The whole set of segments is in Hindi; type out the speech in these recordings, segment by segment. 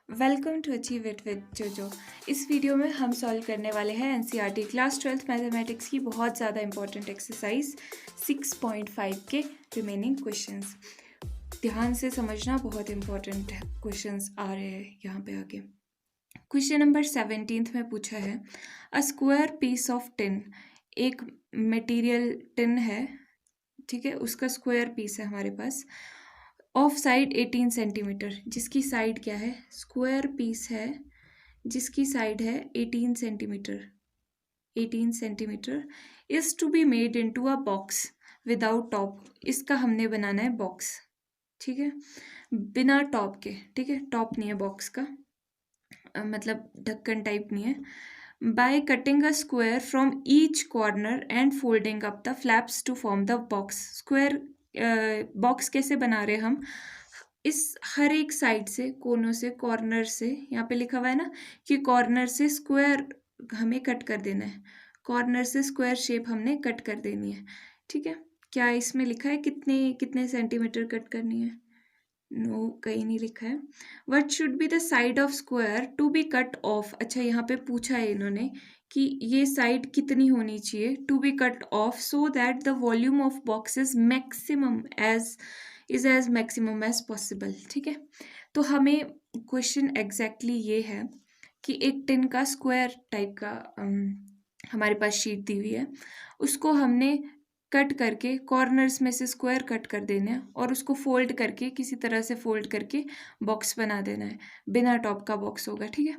Welcome to achieve it with JoJo. इस वीडियो में हम सॉल्व करने वाले हैं एनसीईआरटी क्लास 12th मैथमेटिक्स की बहुत ज़्यादा इंपॉर्टेंट एक्सरसाइज 6.5 के रिमेनिंग क्वेश्चंस। ध्यान से समझना, बहुत इंपॉर्टेंट क्वेश्चंस आ रहे हैं यहाँ पे आगे। क्वेश्चन नंबर 17 में पूछा है a square piece of tin. एक मटेरियल टिन है, ठीक है, उसका स्क्वायर पीस है हमारे पास, ऑफ साइड 18 सेंटीमीटर, जिसकी साइड क्या है, स्क्वायर पीस है जिसकी साइड है 18 centimetre, 18 centimetre, is to be made into a box without top. इसका हमने बनाना है बॉक्स, ठीक है, बिना टॉप के, ठीक है, टॉप नहीं है बॉक्स का, मतलब ढक्कन टाइप नहीं है। By cutting a square from each corner and folding up the flaps to form the box. Square box कैसे बना रहे हम, इस हर एक साइड से, कोनों से, कॉर्नर से, यहाँ पे लिखा हुआ है ना कि कॉर्नर से स्क्वायर हमें कट कर देना है, कॉर्नर से स्क्वायर शेप हमने कट कर देनी है, ठीक है। क्या इसमें लिखा है कितने कितने सेंटीमीटर कट करनी है? नो, कहीं नहीं लिखा है। What should be the side of square to be cut off. अच्छा, यहाँ पे पूछा है इन्होंने कि ये साइड कितनी होनी चाहिए to be cut off so that the volume of box is maximum as maximum as possible, ठीक है। तो हमें क्वेश्चन एग्जैक्टली ये है कि एक टिन का स्क्वायर टाइप का हमारे पास शीट दी हुई है, उसको हमने कट करके कॉर्नर्स में से स्क्वायर कट कर देना है और उसको फोल्ड करके, किसी तरह से फोल्ड करके बॉक्स बना देना है, बिना टॉप का बॉक्स होगा, ठीक है।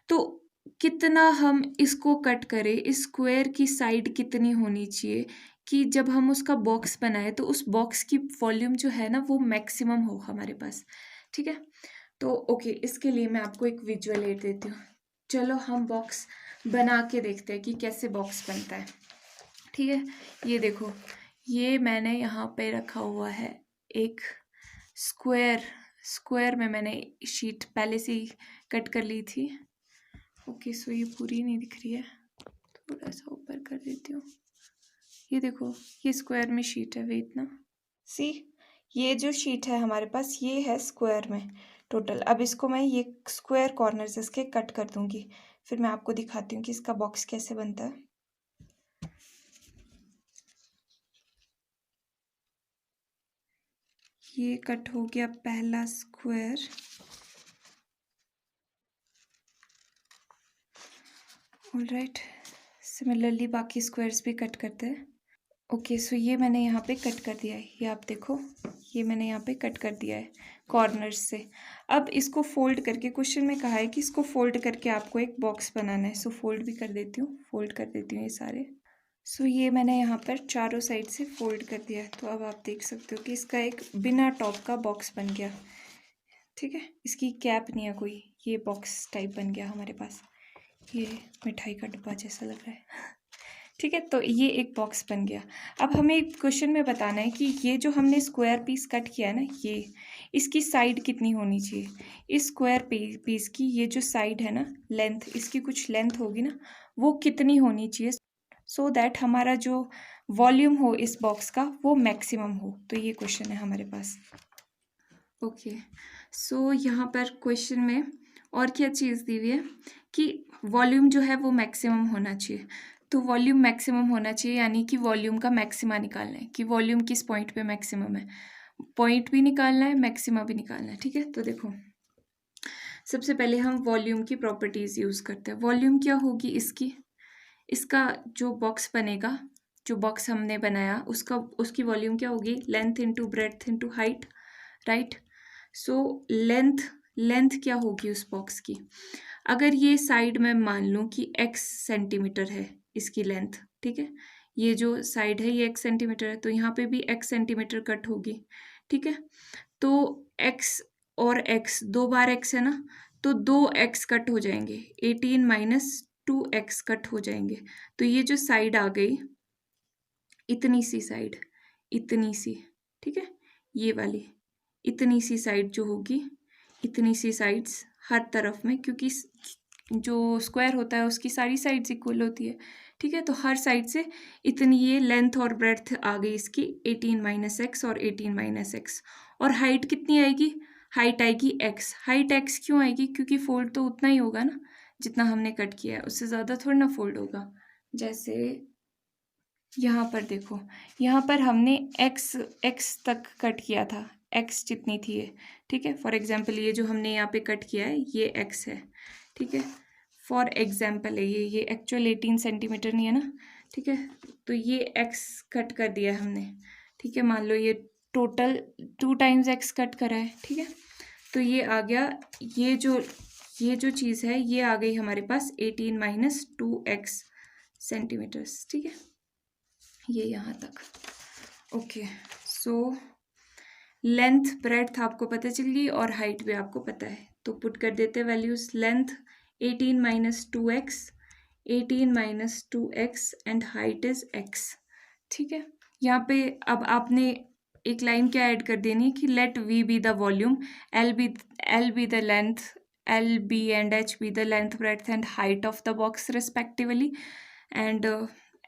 तो कितना हम इसको कट करें, इस स्क्वायर की साइड कितनी होनी चाहिए कि जब हम उसका बॉक्स बनाए तो उस बॉक्स की वॉल्यूम जो है ना वो मैक्सिमम हो हमारे पास, ठीक है। तो ओके, इसके लिए मैं आपको एक विजुअल एड देती हूँ। चलो हम बॉक्स बना के देखते हैं कि कैसे बॉक्स बनता है, ठीक है। ये देखो, ये मैंने यहाँ पे रखा हुआ है एक स्क्वायर में मैंने शीट पहले से ही कट कर ली थी। ओके, सो ये पूरी नहीं दिख रही है, थोड़ा सा ऊपर कर देती हूँ। ये देखो, ये स्क्वायर में शीट है, वेट ना, सी, ये जो शीट है हमारे पास ये है स्क्वायर में टोटल। अब इसको मैं ये स्क्वायर कॉर्नर्स इसके कट कर दूंगी, फिर मैं आपको दिखाती हूँ कि इसका बॉक्स कैसे बनता है। ये कट हो गया पहला स्क्वायर, ऑलराइट। सिमिलरली बाकी स्क्वायर्स भी कट करते हैं। ओके, सो ये मैंने यहाँ पे कट कर दिया है, ये आप देखो, ये मैंने यहाँ पे कट कर दिया है कॉर्नर्स से। अब इसको फोल्ड करके, क्वेश्चन में कहा है कि इसको फोल्ड करके आपको एक बॉक्स बनाना है, सो फोल्ड भी कर देती हूँ, फोल्ड कर देती हूँ ये सारे। सो ये मैंने यहाँ पर चारों साइड से फोल्ड कर दिया है। तो अब आप देख सकते हो कि इसका एक बिना टॉप का बॉक्स बन गया, ठीक है। इसकी कैप नहीं है कोई, ये बॉक्स टाइप बन गया हमारे पास। ये मिठाई का डिब्बा जैसा लग रहा है, ठीक है। तो ये एक बॉक्स बन गया। अब हमें क्वेश्चन में बताना है कि ये जो हमने स्क्वायर पीस कट किया है ना, ये इसकी साइड कितनी होनी चाहिए। इस स्क्वायर पीस की ये जो साइड है ना, लेंथ, इसकी कुछ लेंथ होगी ना, वो कितनी होनी चाहिए सो दैट हमारा जो वॉल्यूम हो इस बॉक्स का वो मैक्सिमम हो। तो ये क्वेश्चन है हमारे पास। ओके, सो यहाँ पर क्वेश्चन में और क्या चीज़ दी हुई है कि वॉल्यूम जो है वो मैक्सिमम होना चाहिए। तो वॉल्यूम मैक्सिमम होना चाहिए, यानी कि वॉल्यूम का मैक्सिमा निकालना है कि वॉल्यूम किस पॉइंट पे मैक्सिमम है, पॉइंट भी निकालना है, मैक्सिमा भी निकालना है, ठीक है। तो देखो, सबसे पहले हम वॉल्यूम की प्रॉपर्टीज़ यूज़ करते हैं। वॉल्यूम क्या होगी इसका जो बॉक्स बनेगा, जो बॉक्स हमने बनाया उसकी वॉल्यूम क्या होगी, length into breadth into height, right. So length क्या होगी उस बॉक्स की, अगर ये साइड में मान लूँ कि x सेंटीमीटर है इसकी लेंथ, ठीक है, ये जो साइड है ये x सेंटीमीटर है, तो यहाँ पे भी x सेंटीमीटर कट होगी, ठीक है। तो x और x, 2 बार x है ना, तो 2x कट हो जाएंगे, 18 माइनस 2x कट हो जाएंगे। तो ये जो साइड आ गई, इतनी सी साइड, इतनी सी, ठीक है, ये वाली इतनी सी साइड जो होगी, इतनी सी साइड्स हर तरफ में, क्योंकि जो स्क्वायर होता है उसकी सारी साइड्स इक्वल होती है, ठीक है। तो हर साइड से इतनी ये लेंथ और ब्रेड्थ आ गई इसकी, 18 माइनस एक्स और 18 माइनस एक्स। और हाइट कितनी आएगी, हाइट आएगी x। हाइट x क्यों आएगी? क्योंकि फोल्ड तो उतना ही होगा ना जितना हमने कट किया है, उससे ज़्यादा थोड़ा ना फोल्ड होगा। जैसे यहाँ पर देखो, यहाँ पर हमने x तक कट किया था, x जितनी थी ये, ठीक है। फॉर एग्जाम्पल ये जो हमने यहाँ पे कट किया है ये x है, ठीक है। फॉर एग्जाम्पल है ये एक्चुअल 18 सेंटीमीटर नहीं है ना, ठीक है। तो ये x कट कर दिया हमने, ठीक है। मान लो ये टोटल 2 टाइम्स x कट करा है, ठीक है। तो ये आ गया, ये जो चीज़ है ये आ गई हमारे पास 18 माइनस 2x सेंटीमीटर्स, ठीक है। ये यहाँ तक ओके। सो लेंथ ब्रेड्थ आपको पता चल गई और हाइट भी आपको पता है, तो पुट कर देते हैं values. Length 18 minus 2x, 18 minus 2x and height is x, ठीक है। यहाँ पे अब आपने एक लाइन क्या ऐड कर देनी है कि let v be the volume, l be the length, l b and h be the length breadth and height of the box respectively, and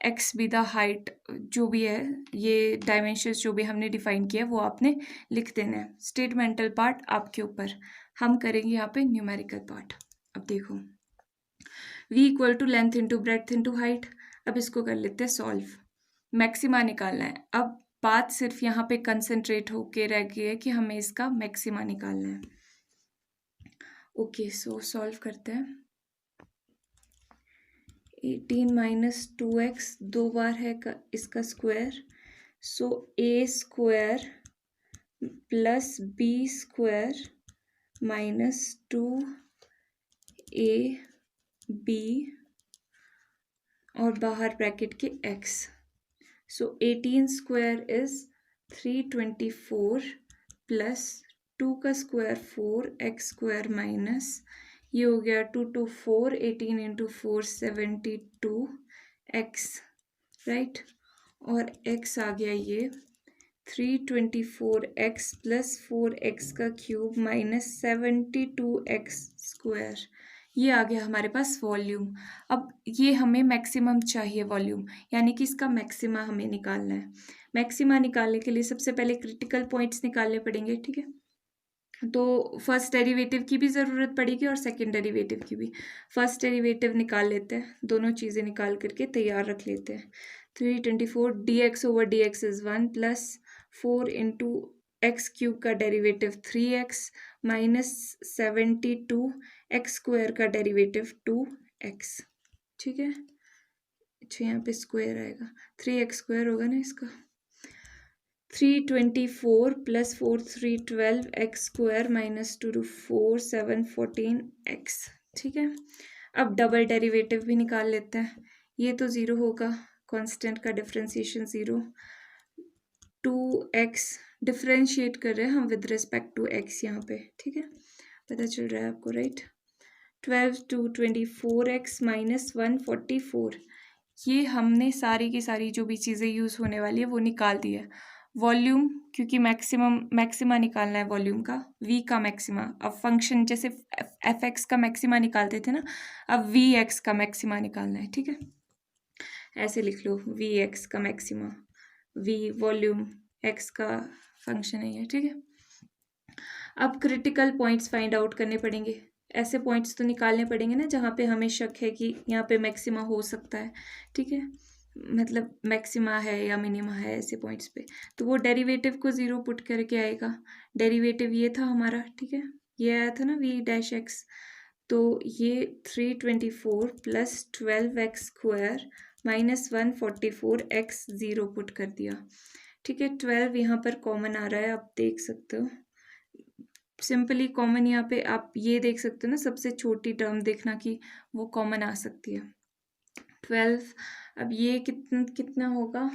x be the height, जो भी है ये डायमेंशंस जो भी हमने डिफाइन किया है वो आपने लिख देना है। स्टेटमेंटल पार्ट आपके ऊपर, हम करेंगे यहाँ पे न्यूमेरिकल पार्ट। अब देखो v equal to length into breadth into height. अब इसको कर लेते हैं सॉल्व, मैक्सिमा निकालना है। अब बात सिर्फ यहाँ पे कंसंट्रेट होके रह गई है कि हमें इसका मैक्सिमा निकालना है। ओके, सो सॉल्व करते हैं। 18 माइनस 2x 2 बार है इसका square, so a square plus b square minus 2ab और बाहर ब्रैकेट के x। So 18 square is 324 plus 2 का स्क्वायर 4x स्क्वायर माइनस ये हो गया 2 to 4, 18 इंटू 4 72x, राइट। और x आ गया ये 324x प्लस 4x का क्यूब माइनस 72x स्क्वायर। ये आ गया हमारे पास वॉल्यूम। अब ये हमें मैक्सिमम चाहिए वॉल्यूम, यानी कि इसका मैक्सिमा हमें निकालना है। मैक्सिमा निकालने के लिए सबसे पहले क्रिटिकल पॉइंट्स निकालने पड़ेंगे, ठीक है। तो फर्स्ट डेरिवेटिव की भी ज़रूरत पड़ेगी और सेकंड डेरिवेटिव की भी। फर्स्ट डेरिवेटिव निकाल लेते हैं, दोनों चीज़ें निकाल करके तैयार रख लेते हैं। 324 dx over dx is 1 plus 4 into x cube का derivative 3x minus 72 x square का डेरिवेटिव 2x, ठीक है। अच्छा यहाँ पे स्क्वायर आएगा, 3x स्क्वायर होगा ना इसका। 324 plus 4 312 x square minus 2 4 7 14 x, ठीक है। अब डबल डेरिवेटिव भी निकाल लेते हैं। ये तो ज़ीरो होगा, कांस्टेंट का डिफरेंशिएशन ज़ीरो। 2x डिफरेंशिएट कर रहे हैं हम विद रिस्पेक्ट टू x यहाँ पे, ठीक है। पता चल रहा है आपको, राइट। 12 to 24x माइनस 144, ये हमने सारी की सारी जो भी चीज़ें यूज़ होने वाली है वो निकाल दी है। वॉल्यूम, क्योंकि मैक्सिमा निकालना है वॉल्यूम का, v का मैक्सिमा। अब फंक्शन जैसे fx का मैक्सिमा निकालते थे ना, अब vx का मैक्सिमा निकालना है, ठीक है। ऐसे लिख लो, vx का मैक्सिमा, v वॉल्यूम, x का फंक्शन है ये, ठीक है। अब क्रिटिकल पॉइंट्स फाइंड आउट करने पड़ेंगे। ऐसे पॉइंट्स तो निकालने पड़ेंगे ना जहाँ पे हमें शक है कि यहाँ पे मैक्सिमा हो सकता है, ठीक है। मतलब मैक्सिमा है या मिनिमा है ऐसे पॉइंट्स पे, तो वो डेरिवेटिव को ज़ीरो पुट करके आएगा। डेरिवेटिव ये था हमारा, ठीक है, ये आया था ना v डैश x। तो ये 324 plus 12x square minus 144x zero put कर दिया, ठीक है। 12 यहाँ पर कॉमन आ रहा है, आप देख सकते हो। सिंपली कॉमन यहाँ पे आप ये देख सकते हो ना, सबसे छोटी टर्म देखना कि वो कॉमन आ सकती है, 12। अब ये कितना होगा,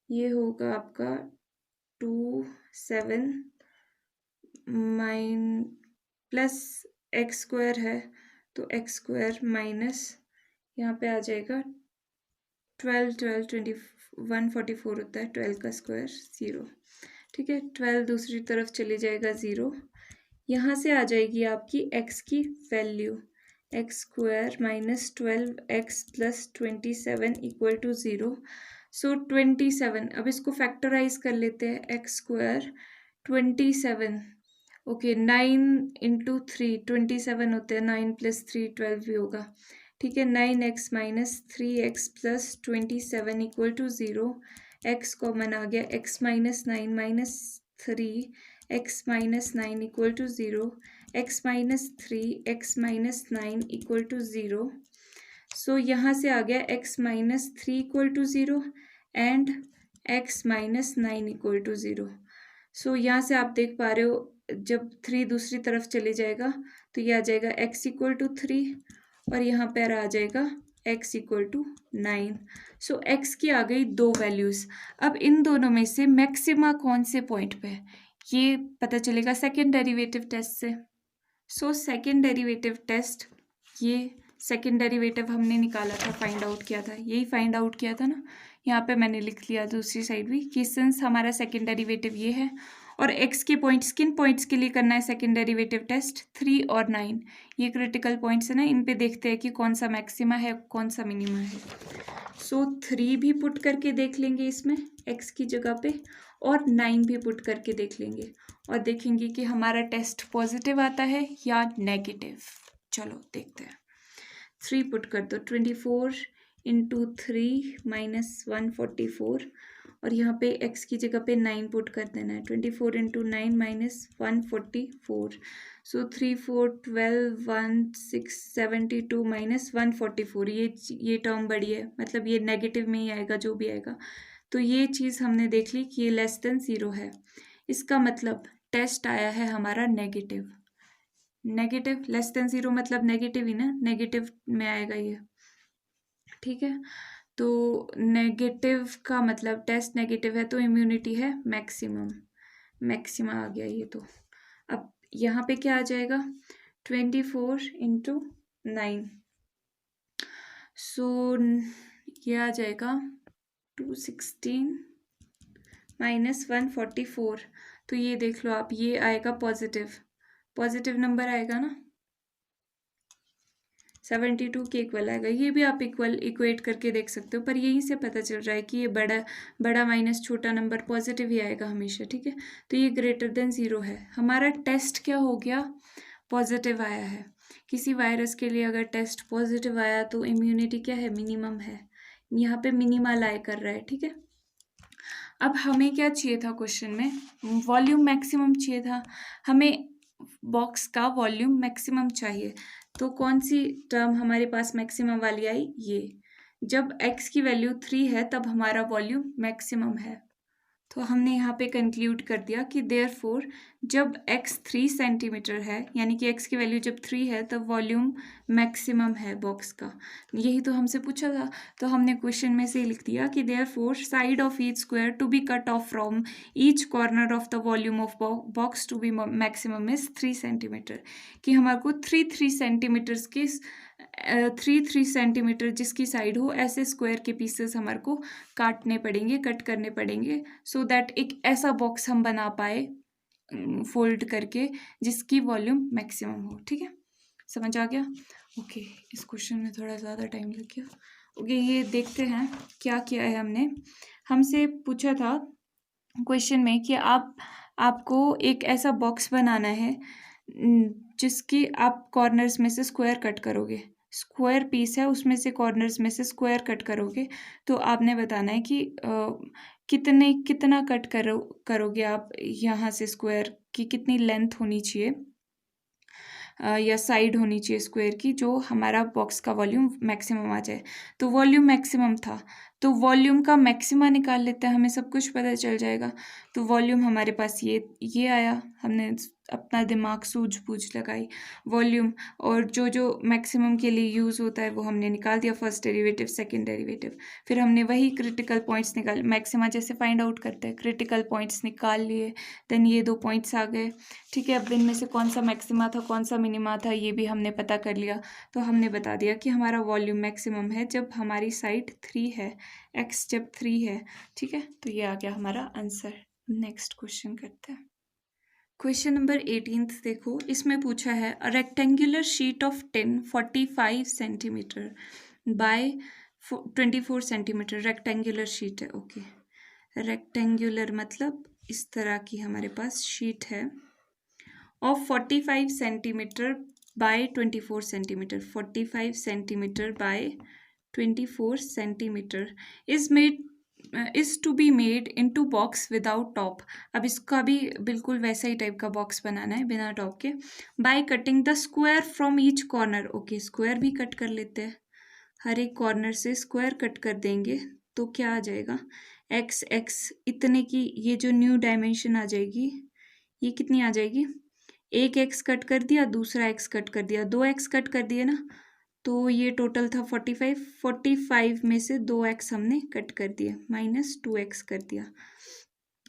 ये होगा आपका 2 7 माइन प्लस एक्स स्क्वायर है तो एक्स स्क्वायर माइनस यहाँ पे आ जाएगा 12 144 होता है, 12 का स्क्वायर 0, ठीक है। 12 दूसरी तरफ चले जाएगा 0, यहाँ से आ जाएगी आपकी x की value, x square minus 12x plus 27 equal to 0। So 27, अब इसको फैक्टराइज कर लेते हैं, एक्स स्क्वायर 27 ओके 9 × 3 27 होते हैं, 9 + 3 12 भी होगा, ठीक है। 9x - 3x + 27 = 0, x कॉमन आ गया, x - 9 - 3 x - 9 = 0, x - 3 x - 9 = 0। So यहाँ से आ गया x - 3 = 0 एंड x - 9 = 0। सो यहाँ से आप देख पा रहे हो जब 3 दूसरी तरफ चले जाएगा तो ये आ जाएगा x = 3 और यहाँ पर आ जाएगा x = 9। सो x की आ गई 2 वैल्यूज़। अब इन दोनों में से मैक्सिमा कौन से पॉइंट पे है ये पता चलेगा सेकेंड डेरिवेटिव टेस्ट से। सो सेकेंड डेरिवेटिव टेस्ट, ये सेकेंड डेरिवेटिव हमने निकाला था, फाइंड आउट किया था, यही फाइंड आउट किया था ना, यहाँ पे मैंने लिख लिया दूसरी साइड भी कि सिंस हमारा सेकेंड डेरिवेटिव ये है और x के पॉइंट्स किन पॉइंट्स के लिए करना है सेकेंड डेरिवेटिव टेस्ट, 3 और 9, ये क्रिटिकल पॉइंट्स है ना, इन पे देखते हैं कि कौन सा मैक्सिमा है कौन सा मिनिमा है। सो 3 भी पुट करके देख लेंगे इसमें x की जगह पे और 9 भी पुट करके देख लेंगे और देखेंगे कि हमारा टेस्ट पॉजिटिव आता है या नेगेटिव। चलो देखते हैं। 3 पुट कर दो, 24 × 3 - 144 और यहाँ पे x की जगह पे 9 पुट कर देना है, 24 × 9 - 144। सो 3 4 12 1 6 72 - 144, ये टर्म बड़ी है, मतलब ये नेगेटिव में ही आएगा जो भी आएगा। तो ये चीज़ हमने देख ली कि ये लेस देन 0 है, इसका मतलब टेस्ट आया है हमारा नेगेटिव। नेगेटिव लेस देन 0 मतलब नेगेटिव ही ना, नेगेटिव में आएगा ये, ठीक है। तो नेगेटिव का मतलब टेस्ट नेगेटिव है तो इम्यूनिटी है मैक्सिमम, मैक्सिमा आ गया ये। तो अब यहाँ पे क्या आ जाएगा, 24 × 9, सो ये आ जाएगा 216 - 144। तो ये देख लो आप, ये आएगा पॉजिटिव, पॉजिटिव नंबर आएगा ना, 72 के इक्वल आएगा। ये भी आप इक्वेट करके देख सकते हो, पर यहीं से पता चल रहा है कि ये बड़ा माइनस छोटा नंबर पॉजिटिव ही आएगा हमेशा, ठीक है। तो ये ग्रेटर देन 0 है, हमारा टेस्ट क्या हो गया, पॉजिटिव आया है। किसी वायरस के लिए अगर टेस्ट पॉजिटिव आया तो इम्यूनिटी क्या है, मिनिमम है, यहाँ पे मिनिमा लाई कर रहा है, ठीक है। अब हमें क्या चाहिए था क्वेश्चन में, वॉल्यूम मैक्सिमम चाहिए था, हमें बॉक्स का वॉल्यूम मैक्सिमम चाहिए। तो कौन सी टर्म हमारे पास मैक्सिमम वाली आई, ये जब x की वैल्यू 3 है तब हमारा वॉल्यूम मैक्सिमम है। तो हमने यहाँ पे कंक्लूड कर दिया कि देयरफॉर जब x 3 सेंटीमीटर है, यानी कि x की वैल्यू जब 3 है तब वॉल्यूम मैक्सिमम है बॉक्स का, यही तो हमसे पूछा था। तो हमने क्वेश्चन में से लिख दिया कि therefore side of each square to be cut off from each corner of the volume of box to be maximum is 3 centimetre, कि हमारे को 3 सेंटीमीटर्स के 3 सेंटीमीटर जिसकी साइड हो ऐसे स्क्वायर के पीसेस हमारे को काटने पड़ेंगे, कट करने पड़ेंगे, सो दैट एक ऐसा बॉक्स हम बना पाए फोल्ड करके जिसकी वॉल्यूम मैक्सिमम हो, ठीक है। समझ आ गया, ओके। इस क्वेश्चन में थोड़ा ज़्यादा टाइम लग गया, ओके। ये देखते हैं क्या किया है हमने, हमसे पूछा था क्वेश्चन में कि आपको एक ऐसा बॉक्स बनाना है जिसकी आप कॉर्नर्स में से स्क्वायर कट करोगे, स्क्वायर पीस है उसमें से कॉर्नर्स में से स्क्वायर कट करोगे। तो आपने बताना है कि कितना कट करोगे आप, यहाँ से स्क्वायर की कितनी लेंथ होनी चाहिए या साइड होनी चाहिए स्क्वायर की, जो हमारा बॉक्स का वॉल्यूम मैक्सिमम आ जाए। तो वॉल्यूम मैक्सिमम था, तो वॉल्यूम का मैक्सिमा निकाल लेते हैं, हमें सब कुछ पता चल जाएगा। तो वॉल्यूम हमारे पास ये आया, हमने अपना दिमाग सूझबूझ लगाई वॉल्यूम, और जो मैक्सिमम के लिए यूज़ होता है वो हमने निकाल दिया, फर्स्ट डेरिवेटिव सेकंड डेरिवेटिव। फिर हमने वही क्रिटिकल पॉइंट्स निकाल, मैक्सिमा जैसे फाइंड आउट करते हैं, क्रिटिकल पॉइंट्स निकाल लिए, देन ये 2 पॉइंट्स आ गए, ठीक है। अब इनमें से कौन सा मैक्सिमा था कौन सा मिनिमा था ये भी हमने पता कर लिया। तो हमने बता दिया कि हमारा वॉल्यूम मैक्सिमम है जब हमारी साइड 3 है, x जब 3 है, ठीक है। तो ये आ गया हमारा आंसर। नेक्स्ट क्वेश्चन करते हैं, क्वेश्चन नंबर 18 देखो, इसमें पूछा है a rectangular sheet of tin 45 centimetre bye 24 centimetre, rectangular sheet है, ओके। रेक्टेंगुलर मतलब इस तरह की हमारे पास शीट है of 45 centimeter by 24 centimeter. 45 centimeter by 24 centimeter is to be made into box without top. अब इसका भी बिल्कुल वैसा ही टाइप का बॉक्स बनाना है बिना टॉप के. By cutting the square from each corner. Okay, square भी कट कर लेते हैं. हर एक कॉर्नर से स्क्वायर कट कर देंगे तो क्या आ जाएगा, एक्स एक्स इतने की ये जो न्यू डायमेंशन आ जाएगी, ये कितनी आ जाएगी, एक एक्स कट कर दिया, दूसरा एक्स कट कर दिया, 2x कट कर दिए ना, तो ये टोटल था 45. 45 में से 2x हमने कट कर दिया, -2x कर दिया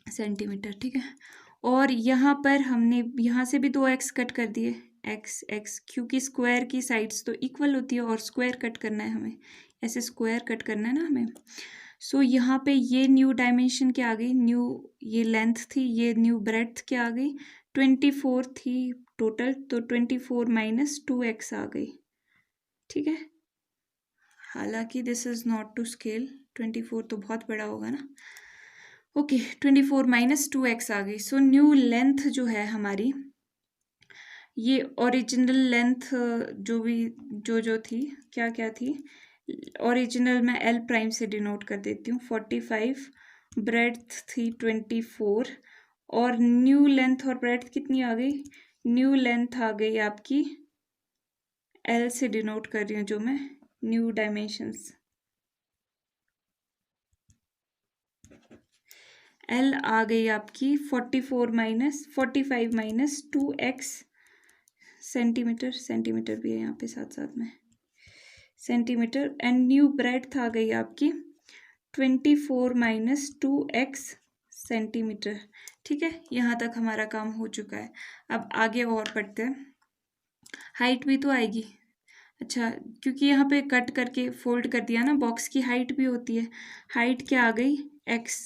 सेंटीमीटर. ठीक है, और यहाँ पर हमने यहाँ से भी 2x कट कर दिए, एक्स एक्स, क्योंकि स्क्वायर की साइड्स तो इक्वल होती है और स्क्वायर कट करना है हमें, ऐसे स्क्वायर कट करना है ना हमें. सो यहाँ पे ये न्यू डायमेंशन क्या आ गई, न्यू ये लेंथ थी, ये न्यू ब्रेड्थ क्या आ गई, 24 थी टोटल, तो 24 - 2x आ गई. ठीक है, हालांकि this is not to scale, 24 तो बहुत बड़ा होगा ना. ओके, 24 - 2x आ गई. सो न्यू लेंथ जो है हमारी, ये ओरिजिनल लेंथ जो थी, क्या क्या थी, ओरिजिनल मैं L प्राइम से डिनोट कर देती हूँ. 45, ब्रेड्थ थी 24, और न्यू लेंथ और ब्रेड्थ कितनी आ गई, न्यू लेंथ आ गई आपकी, L से डिनोट कर रही हूँ जो मैं, न्यू डायमेंशंस, L आ गई आपकी 45 - 2x सेंटीमीटर, सेंटीमीटर भी है यहाँ पे साथ साथ में, सेंटीमीटर. एंड न्यू ब्रेड्थ आ गई आपकी 24 - 2x सेंटीमीटर. ठीक है, यहाँ तक हमारा काम हो चुका है. अब आगे और बढ़ते हैं. हाइट भी तो आएगी. अच्छा, क्योंकि यहाँ पे कट करके फोल्ड कर दिया ना, बॉक्स की हाइट भी होती है. हाइट क्या आ गई, x,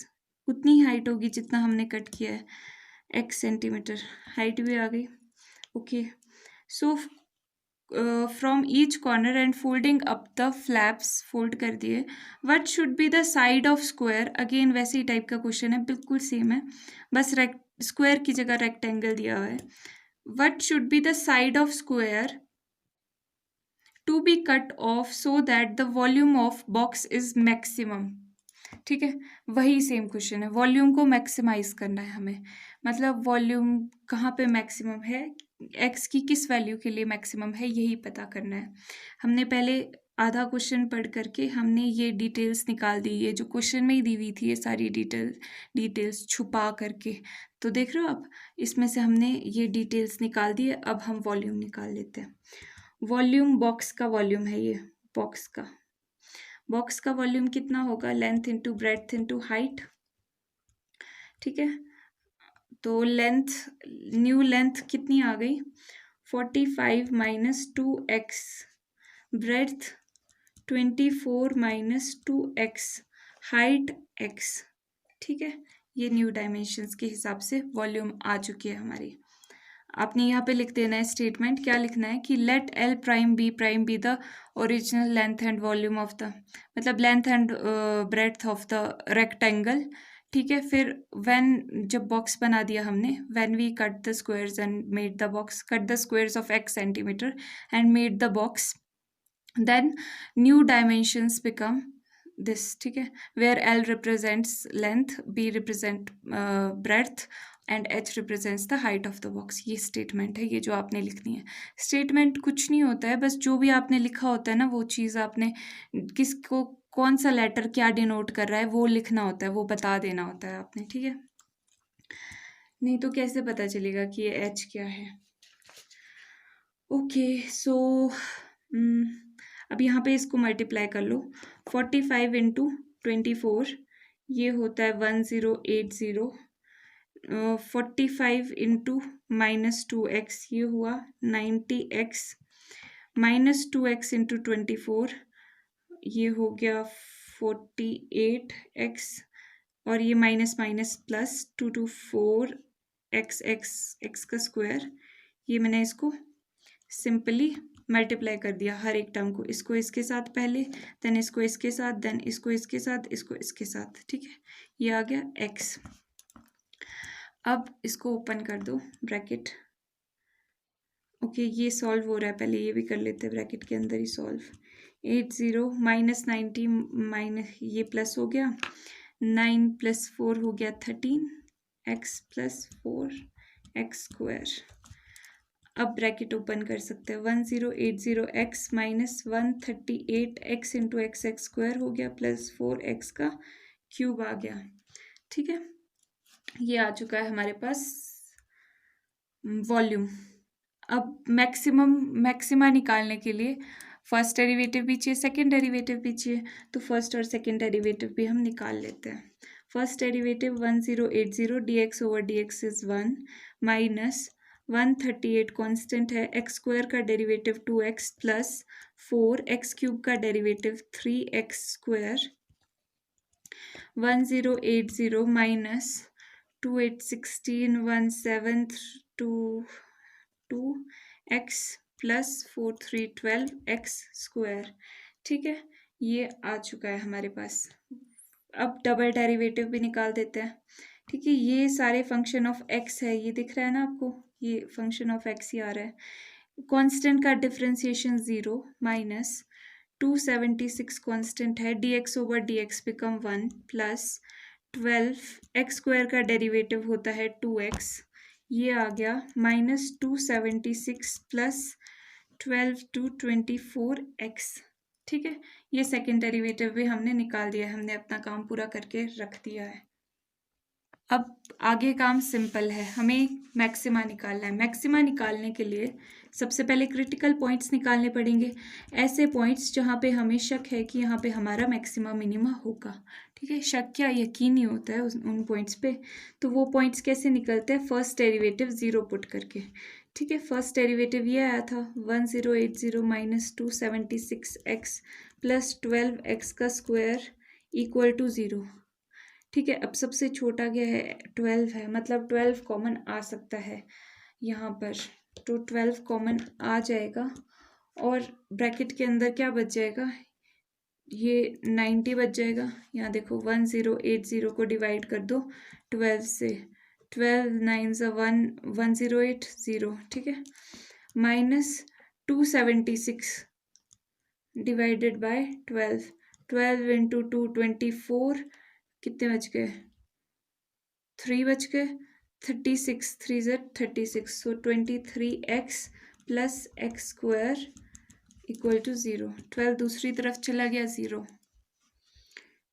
उतनी हाइट होगी जितना हमने कट किया है, x सेंटीमीटर, हाइट भी आ गई. Okay, so from each corner and folding up the flaps, fold कर दिए. What should be the side of square, again वैसे ही टाइप का क्वेश्चन है, बिल्कुल सेम है, बस स्क्वायर की जगह रेक्टेंगल दिया हुआ है. What should be the side of square to be cut off so that the volume of box is maximum. ठीक है, वही सेम क्वेश्चन है, वॉल्यूम को मैक्सिमाइज करना है हमें, मतलब वॉल्यूम कहाँ पे मैक्सिमम है, एक्स की किस वैल्यू के लिए मैक्सिमम है, यही पता करना है. हमने पहले आधा क्वेश्चन पढ़ करके हमने ये डिटेल्स निकाल दी, ये जो क्वेश्चन में ही दी हुई थी ये सारी डिटेल्स छुपा करके, तो देख रहे हो आप, इसमें से हमने ये डिटेल्स निकाल दी है. अब हम वॉल्यूम निकाल लेते हैं. वॉल्यूम, बॉक्स का वॉल्यूम है ये, बॉक्स का वॉल्यूम कितना होगा, length into breadth into height. ठीक है, तो लेंथ, न्यू लेंथ कितनी आ गई, 45 - 2x, breadth 24 - 2x, height x. ठीक है, ये न्यू डायमेंशंस के हिसाब से वॉल्यूम आ चुकी है हमारी. आपने यहाँ पे लिख देना है स्टेटमेंट, क्या लिखना है कि let L prime be the original length and volume of the, मतलब length and breadth of the rectangle. ठीक है, फिर व्हेन, जब बॉक्स बना दिया हमने, when we cut the squares and made the box, cut the squares of x centimetre and made the box, then new dimensions become this. ठीक है, where L represents length, B represent breadth and H represents the height of the box. ये स्टेटमेंट है, ये जो आपने लिखनी है. स्टेटमेंट कुछ नहीं होता है, बस जो भी आपने लिखा होता है ना, वो चीज़ आपने किसको, कौन सा लेटर क्या डिनोट कर रहा है वो लिखना होता है, वो बता देना होता है आपने. ठीक है, नहीं तो कैसे पता चलेगा कि ये H क्या है. ओके, सो अब यहाँ पे इसको मल्टीप्लाई कर लो, 45 × 24, ये होता है 1080. 45 × -2x, ये हुआ 90x, -2x × 24, ये हो गया 48x, और ये minus minus plus 2 to 4x, x का स्क्वायर. ये मैंने इसको सिंपली मल्टीप्लाई कर दिया हर एक टर्म को, इसको इसके साथ पहले, देन इसको इसके साथ, देन इसको इसके साथ, इसको इसके साथ. ठीक है, ये आ गया x. अब इसको ओपन कर दो ब्रैकेट, ओके ये सॉल्व हो रहा है, पहले ये भी कर लेते हैं, ब्रैकेट के अंदर ही सॉल्व। 80 माइनस 90 माइनस ये प्लस हो गया, 9 + 4 हो गया 13, x + 4 x स्क्वायर। अब ब्रैकेट ओपन कर सकते हैं, 1080x minus 138x into x square हो गया प्लस 4x का क्यूब आ गया। ठीक है, ये आ चुका है हमारे पास वॉल्यूम। अब मैक्सिमा निकालने के लिए फर्स्ट डेरिवेटिव भी चाहिए, सेकेंड डेरिवेटिव भी चाहिए, तो फर्स्ट और सेकेंड डेरिवेटिव भी हम निकाल लेते हैं। First derivative 1080 dx/dx is 1 minus 138 constant है, एक्स स्क्वायर का derivative 2x plus 4x cube का derivative 3x square. 1080 minus 2816 1722 x plus 4312 x square. ठीक है, ये आ चुका है हमारे पास। अब डबल डेरिवेटिव भी निकाल देते हैं। ठीक है, ये सारे फंक्शन ऑफ x है, ये दिख रहा है ना आपको, ये फंक्शन ऑफ x ही आ रहा है। कांस्टेंट का डिफरेंशिएशन 0 माइनस 276 कांस्टेंट है, dx/dx become 1 plus 12 x square का डेरिवेटिव होता है 2x, ये आ गया माइनस 276 प्लस 12 to 24x। ठीक है, ये सेकेंड डेरिवेटिव भी हमने निकाल दिया है, हमने अपना काम पूरा करके रख दिया है। अब आगे काम सिंपल है, हमें मैक्सिमा निकालना है। मैक्सिमा निकालने के लिए सबसे पहले क्रिटिकल पॉइंट्स निकालने पड़ेंगे, ऐसे पॉइंट्स जहाँ पे हमें शक है कि यहाँ पे हमारा मैक्सिमा मिनिमा होगा। ठीक है, शक क्या यकीन ही होता है उन पॉइंट्स पे। तो वो पॉइंट्स कैसे निकलते हैं, फर्स्ट डेरिवेटिव 0 पुट करके। ठीक है, फर्स्ट डेरिवेटिव ये आया था 1080 माइनस 276x प्लस 12x का स्क्वायर इक्वल टू 0। ठीक है, अब सबसे छोटा क्या है, 12 है, मतलब 12 कॉमन आ सकता है यहाँ पर, तो 12 कॉमन आ जाएगा और ब्रैकेट के अंदर क्या बच जाएगा, ये 90 बच जाएगा। यहाँ देखो 1080 को डिवाइड कर दो 12 से, 12 9 1 108 0। ठीक है, माइनस 276 डिवाइडेड बाय 12, 12 इंटू 2 24, कितने बच गए, 3 बच गए, 36 3 Z 36, so 23x plus x square equal to 0। 12 दूसरी तरफ चला गया 0,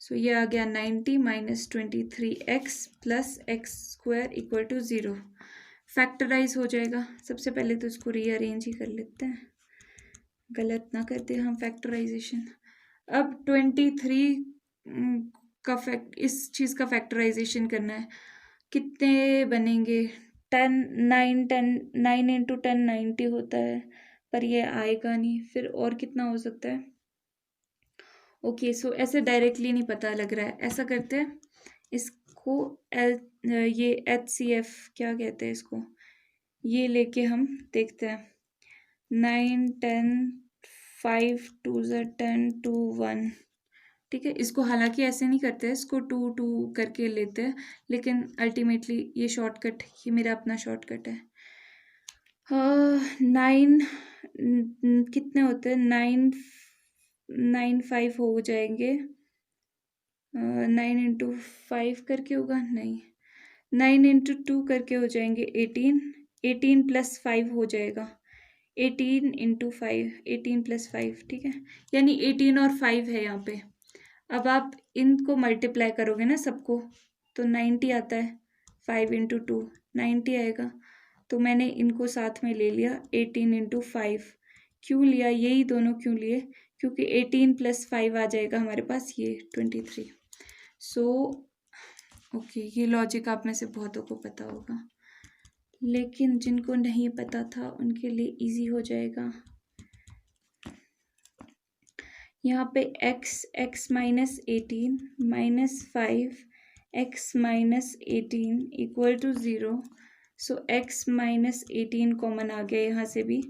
सो ये आ गया 90 minus 23x plus x square equal to 0। Factorise हो जाएगा, सबसे पहले तो इसको रीअरेंज ही कर लेते हैं, गलत ना करते हम फैक्टराइजेशन। अब 23 का इस चीज़ का फैक्टराइजेशन करना है, कितने बनेंगे, 10 9 10 9 इंटू 10 90 होता है, पर ये आएगा नहीं, फिर और कितना हो सकता है। ओके, सो ऐसे डायरेक्टली नहीं पता लग रहा है, ऐसा करते हैं इसको ये HCF क्या कहते हैं इसको, ये लेके हम देखते हैं। 9 10 5 2 10 2 1। ठीक है, इसको हालांकि ऐसे नहीं करते हैं, इसको 2 2 करके लेते हैं, लेकिन अल्टीमेटली ये शॉर्टकट, ये मेरा अपना शॉर्टकट है। 9 कितने होते हैं, 9 5 हो जाएंगे, 9 इंटू 5 करके होगा, नहीं 9 इंटू 2 करके हो जाएंगे 18, 18 प्लस 5 हो जाएगा 18 इंटू 5, 18 प्लस 5। ठीक है, यानी 18 और 5 है यहाँ पे। अब आप इनको मल्टीप्लाई करोगे ना सबको, तो 90 आता है, 5 इंटू 2 90 आएगा, तो मैंने इनको साथ में ले लिया 18 इंटू 5। क्यों लिया, यही दोनों क्यों लिए, क्योंकि 18 प्लस 5 आ जाएगा हमारे पास ये 23। सो ओके, ये लॉजिक आप में से बहुतों को पता होगा, लेकिन जिनको नहीं पता था उनके लिए इजी हो जाएगा। यहाँ पे x minus 18 minus 5 x minus 18 equal to 0, so x minus 18 common आ गया, यहाँ से भी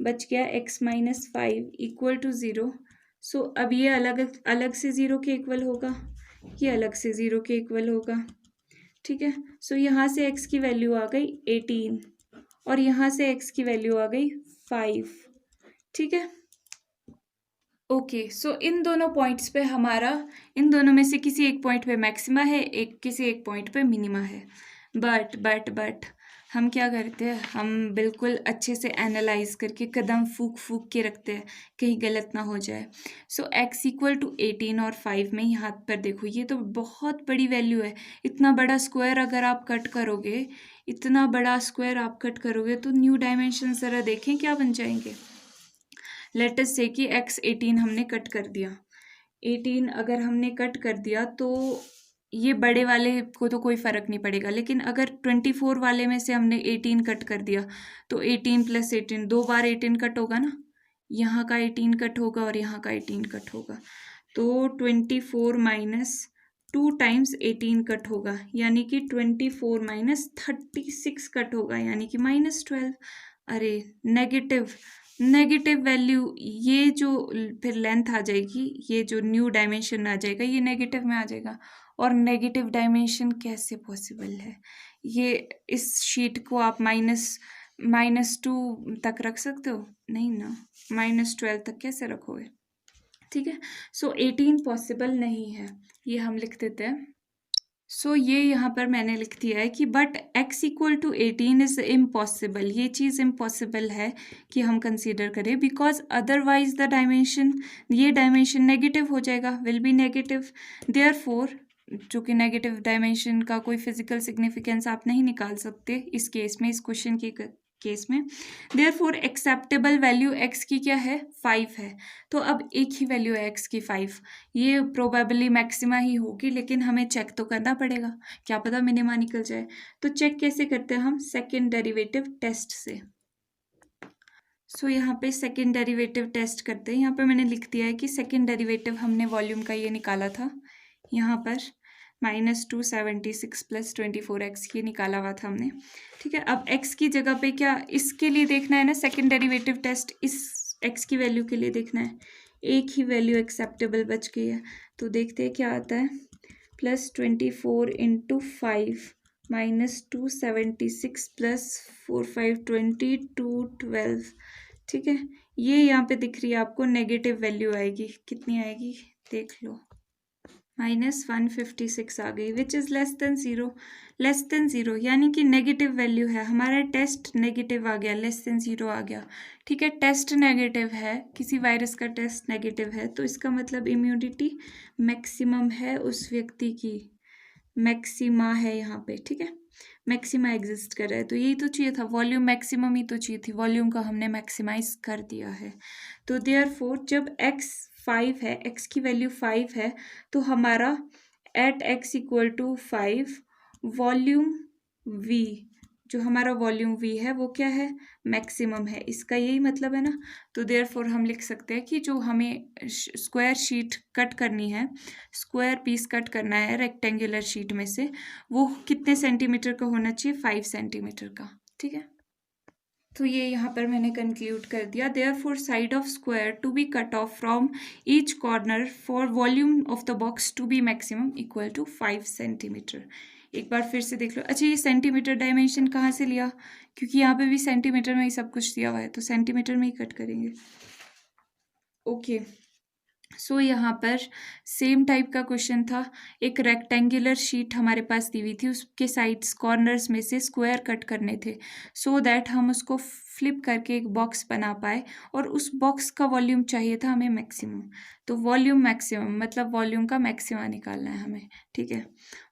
बच गया x minus 5 equal to 0। So अब ये अलग अलग से 0 के इक्वल होगा, ये अलग से 0 के इक्वल होगा। ठीक है, सो यहाँ से x की वैल्यू आ गई 18 और यहाँ से x की वैल्यू आ गई 5, ठीक है। ओके, सो इन दोनों पॉइंट्स पे हमारा, इन दोनों में से किसी एक पॉइंट पे मैक्सिमा है, किसी एक पॉइंट पे मिनिमा है। बट हम क्या करते हैं, हम बिल्कुल अच्छे से एनालाइज करके कदम फूक के रखते हैं, कहीं गलत ना हो जाए। सो x इक्वल टू 18 और 5 में यहाँ पर देखो, ये तो बहुत बड़ी वैल्यू है। इतना बड़ा स्क्वायर अगर आप कट करोगे, इतना बड़ा स्क्वायर आप कट करोगे तो न्यू डायमेंशन ज़रा देखें क्या बन जाएंगे। लेट अस से कि x 18 हमने कट कर दिया। 18 अगर हमने कट कर दिया तो ये बड़े वाले को तो कोई फ़र्क नहीं पड़ेगा, लेकिन अगर 24 वाले में से हमने 18 कट कर दिया तो 18 + 18, 2 बार 18 कट होगा ना, यहाँ का 18 कट होगा और यहाँ का 18 कट होगा, तो 24 - 2 टाइम्स 18 कट होगा, यानी कि 24 - 36 कट होगा, यानी कि -12। अरे नेगेटिव वैल्यू, ये जो फिर लेंथ आ जाएगी, ये जो न्यू डायमेंशन आ जाएगा ये नेगेटिव में आ जाएगा। और नेगेटिव डायमेंशन कैसे पॉसिबल है? ये इस शीट को आप -2 तक रख सकते हो? नहीं ना, -12 तक कैसे रखोगे? ठीक है, सो 18 पॉसिबल नहीं है, ये हम लिख देते हैं। सो ये यहाँ पर मैंने लिख दिया है कि but x equal to 18 is impossible, ये चीज़ इम्पॉसिबल है कि हम कंसीडर करें, बिकॉज अदरवाइज द डायमेंशन, ये डायमेंशन नेगेटिव हो जाएगा, विल बी नेगेटिव। देयरफॉर, जो कि नेगेटिव डायमेंशन का कोई फिजिकल सिग्निफिकेंस आप नहीं निकाल सकते इस केस में, इस क्वेश्चन के केस में। देयरफॉर एक्सेप्टेबल वैल्यू x की क्या है? 5 है। तो अब एक ही वैल्यू है x की 5, ये प्रोबेबली मैक्सिमा ही होगी, लेकिन हमें चेक तो करना पड़ेगा, क्या पता मिनिमा निकल जाए। तो चेक कैसे करते हैं हम? सेकेंड डेरिवेटिव टेस्ट से। सो यहाँ पे सेकेंड डेरिवेटिव टेस्ट करते हैं। यहाँ पे मैंने लिख दिया है कि सेकेंड डेरिवेटिव हमने वॉल्यूम का ये निकाला था, यहाँ पर -276 + 24x ये निकाला हुआ था हमने, ठीक है। अब x की जगह पे क्या इसके लिए देखना है ना, सेकेंड डेरिवेटिव टेस्ट इस x की वैल्यू के लिए देखना है। एक ही वैल्यू एक्सेप्टेबल बच गई है, तो देखते हैं क्या आता है। +24 × 5 -276 + 4 5 20 212, ठीक है। ये यहाँ पे दिख रही है आपको, नेगेटिव वैल्यू आएगी, कितनी आएगी देख लो, -156 आ गई, which is less than zero, यानी कि नेगेटिव वैल्यू है। हमारा टेस्ट नेगेटिव आ गया, <0 आ गया, ठीक है। टेस्ट नेगेटिव है, किसी वायरस का टेस्ट नेगेटिव है, तो इसका मतलब इम्यूनिटी मैक्सिमम है उस व्यक्ति की, मैक्सिमा है यहाँ पे, ठीक है, मैक्सिमा एग्जिस्ट कर रहा है। तो यही तो चाहिए था, वॉल्यूम मैक्सिमम ही तो चाहिए थी, वॉल्यूम का हमने मैक्सिमाइज कर दिया है। तो देयरफॉर जब x 5 है, x की वैल्यू 5 है, तो हमारा at x equal to 5 volume v, जो हमारा वॉल्यूम v है वो क्या है? मैक्सिमम है, इसका यही मतलब है ना। तो देयरफॉर हम लिख सकते हैं कि जो हमें स्क्वायर शीट कट करनी है, स्क्वायर पीस कट करना है रेक्टेंगुलर शीट में से, वो कितने सेंटीमीटर का होना चाहिए? 5 सेंटीमीटर का, ठीक है। तो ये यहाँ पर मैंने कंक्लूड कर दिया। Therefore side of square to be cut off from each corner for volume of the box to be maximum equal to 5 centimetre. एक बार फिर से देख लो। अच्छा, ये सेंटीमीटर डायमेंशन कहाँ से लिया? क्योंकि यहाँ पे भी सेंटीमीटर में ही सब कुछ दिया हुआ है, तो सेंटीमीटर में ही कट करेंगे। ओके, सो यहाँ पर सेम टाइप का क्वेश्चन था। एक रेक्टेंगुलर शीट हमारे पास दी हुई थी, उसके साइड्स कॉर्नर्स में से स्क्वायर कट करने थे, सो दैट हम उसको फ्लिप करके एक बॉक्स बना पाए, और उस बॉक्स का वॉल्यूम चाहिए था हमें मैक्सिमम। तो वॉल्यूम मैक्सिमम मतलब वॉल्यूम का मैक्सिमा निकालना है हमें, ठीक है।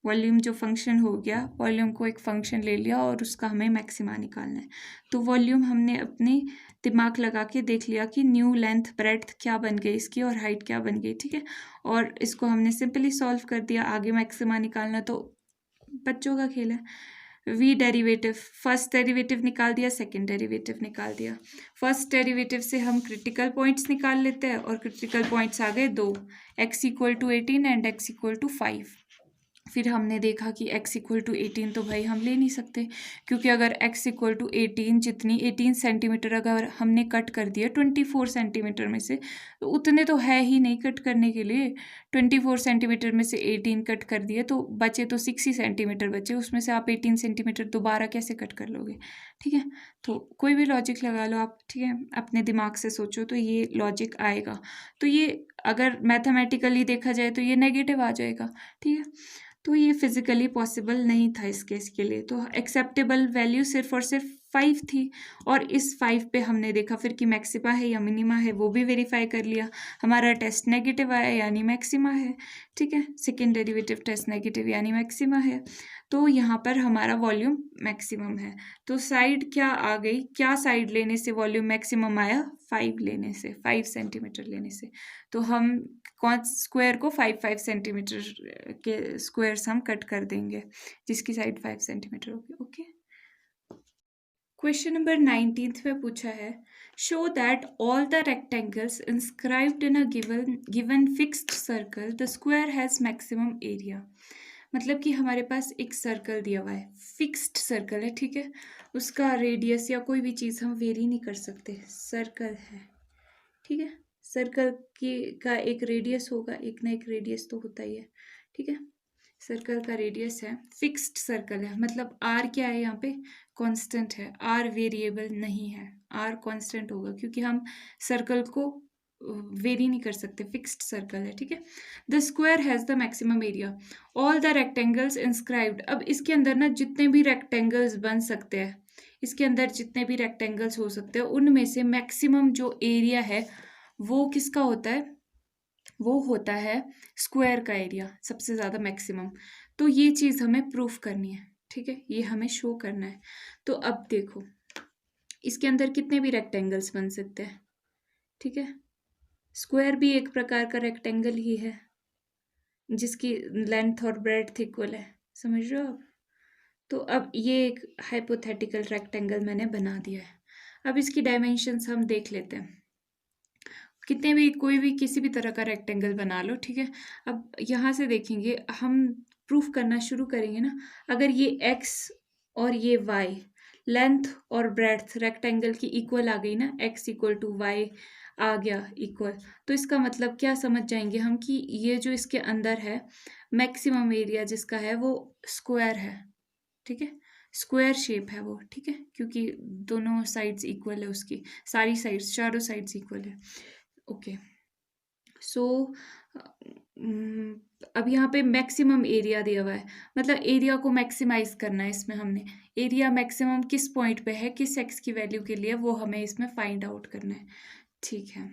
वॉल्यूम जो फंक्शन हो गया, वॉल्यूम को एक फंक्शन ले लिया और उसका हमें मैक्सिमा निकालना है। तो वॉल्यूम हमने अपने दिमाग लगा के देख लिया कि न्यू लेंथ ब्रेड्थ क्या बन गई इसकी और हाइट क्या बन गई, ठीक है। और इसको हमने सिंपली सॉल्व कर दिया। आगे मैक्सिमा निकालना तो बच्चों का खेल है। वी डेरिवेटिव, फर्स्ट डेरिवेटिव निकाल दिया, सेकंड डेरिवेटिव निकाल दिया। फर्स्ट डेरिवेटिव से हम क्रिटिकल पॉइंट्स निकाल लेते हैं, और क्रिटिकल पॉइंट्स आ गए 2, x equal to 18 and x equal to 5। फिर हमने देखा कि x इक्वल टू 18 तो भाई हम ले नहीं सकते, क्योंकि अगर x इक्वल टू 18 जितनी 18 सेंटीमीटर अगर हमने कट कर दिया 24 सेंटीमीटर में से, तो उतने तो है ही नहीं कट करने के लिए। 24 सेंटीमीटर में से 18 कट कर दिए तो बचे तो 60 सेंटीमीटर बचे, उसमें से आप 18 सेंटीमीटर दोबारा कैसे कट कर लोगे? ठीक है। तो कोई भी लॉजिक लगा लो आप, ठीक है, अपने दिमाग से सोचो तो ये लॉजिक आएगा। तो ये अगर मैथमेटिकली देखा जाए तो ये नेगेटिव आ जाएगा, ठीक है। तो ये फिजिकली पॉसिबल नहीं था इस केस के लिए। तो एक्सेप्टेबल वैल्यू सिर्फ और सिर्फ 5 थी, और इस 5 पे हमने देखा फिर कि मैक्सिमा है या मिनिमा है, वो भी वेरीफाई कर लिया। हमारा टेस्ट नेगेटिव आया यानी मैक्सिमा है, ठीक है। सेकेंड डेरिवेटिव टेस्ट नेगेटिव यानी मैक्सिमा है। तो यहाँ पर हमारा वॉल्यूम मैक्सिमम है। तो साइड क्या आ गई, क्या साइड लेने से वॉल्यूम मैक्सिमम आया, 5 लेने से, 5 सेंटीमीटर लेने से। तो हम कौन स्क्वायर को 5 सेंटीमीटर के स्क्वायर्स हम कट कर देंगे, जिसकी साइड 5 सेंटीमीटर होगी। ओके। क्वेश्चन नंबर 19 में पूछा है, show that all the rectangles inscribed in a given fixed circle the square has maximum area. मतलब कि हमारे पास एक सर्कल दिया हुआ है, फिक्स्ड सर्कल है, ठीक है। उसका रेडियस या कोई भी चीज़ हम वेरी नहीं कर सकते, सर्कल है, ठीक है। सर्कल का एक रेडियस होगा, एक ना एक रेडियस तो होता ही है, ठीक है। सर्कल का रेडियस है, फिक्स्ड सर्कल है, मतलब आर क्या है यहाँ पे, कांस्टेंट है। आर वेरिएबल नहीं है, आर कांस्टेंट होगा क्योंकि हम सर्कल को वेरी नहीं कर सकते, फिक्स्ड सर्कल है, ठीक है। The square has the maximum area, all the rectangles inscribed. अब इसके अंदर ना जितने भी रेक्टेंगल्स बन सकते हैं, इसके अंदर जितने भी रेक्टेंगल्स हो सकते हैं, उनमें से मैक्सिमम जो एरिया है वो किसका होता है, वो होता है स्क्वायर का एरिया, सबसे ज़्यादा मैक्सिमम। तो ये चीज़ हमें प्रूफ करनी है, ठीक है, ये हमें शो करना है। तो अब देखो इसके अंदर कितने भी रेक्टेंगल्स बन सकते हैं, ठीक है। स्क्वायर भी एक प्रकार का रेक्टेंगल ही है जिसकी लेंथ और ब्रेड्थ इक्वल है, समझ रहे हो आप। तो अब ये एक हाइपोथेटिकल रेक्टेंगल मैंने बना दिया है। अब इसकी डायमेंशंस हम देख लेते हैं। कितने भी, कोई भी किसी भी तरह का रेक्टेंगल बना लो, ठीक है। अब यहाँ से देखेंगे हम, प्रूफ करना शुरू करेंगे ना। अगर ये x और ये y लेंथ और ब्रेड्थ रेक्टेंगल की इक्वल आ गई ना, x इक्वल टू y आ गया इक्वल, तो इसका मतलब क्या समझ जाएंगे हम कि ये जो इसके अंदर है मैक्सिमम एरिया जिसका है वो स्क्वायर है, ठीक है। स्क्वायर शेप है वो, ठीक है, क्योंकि दोनों साइड्स इक्वल है, उसकी सारी साइड्स, चारों साइड्स इक्वल है। ओके। सो अब यहाँ पे मैक्सिमम एरिया दिया हुआ है, मतलब एरिया को मैक्सिमाइज करना है इसमें हमने। एरिया मैक्सिमम किस पॉइंट पे है, किस एक्स की वैल्यू के लिए, वो हमें इसमें फाइंड आउट करना है, ठीक है।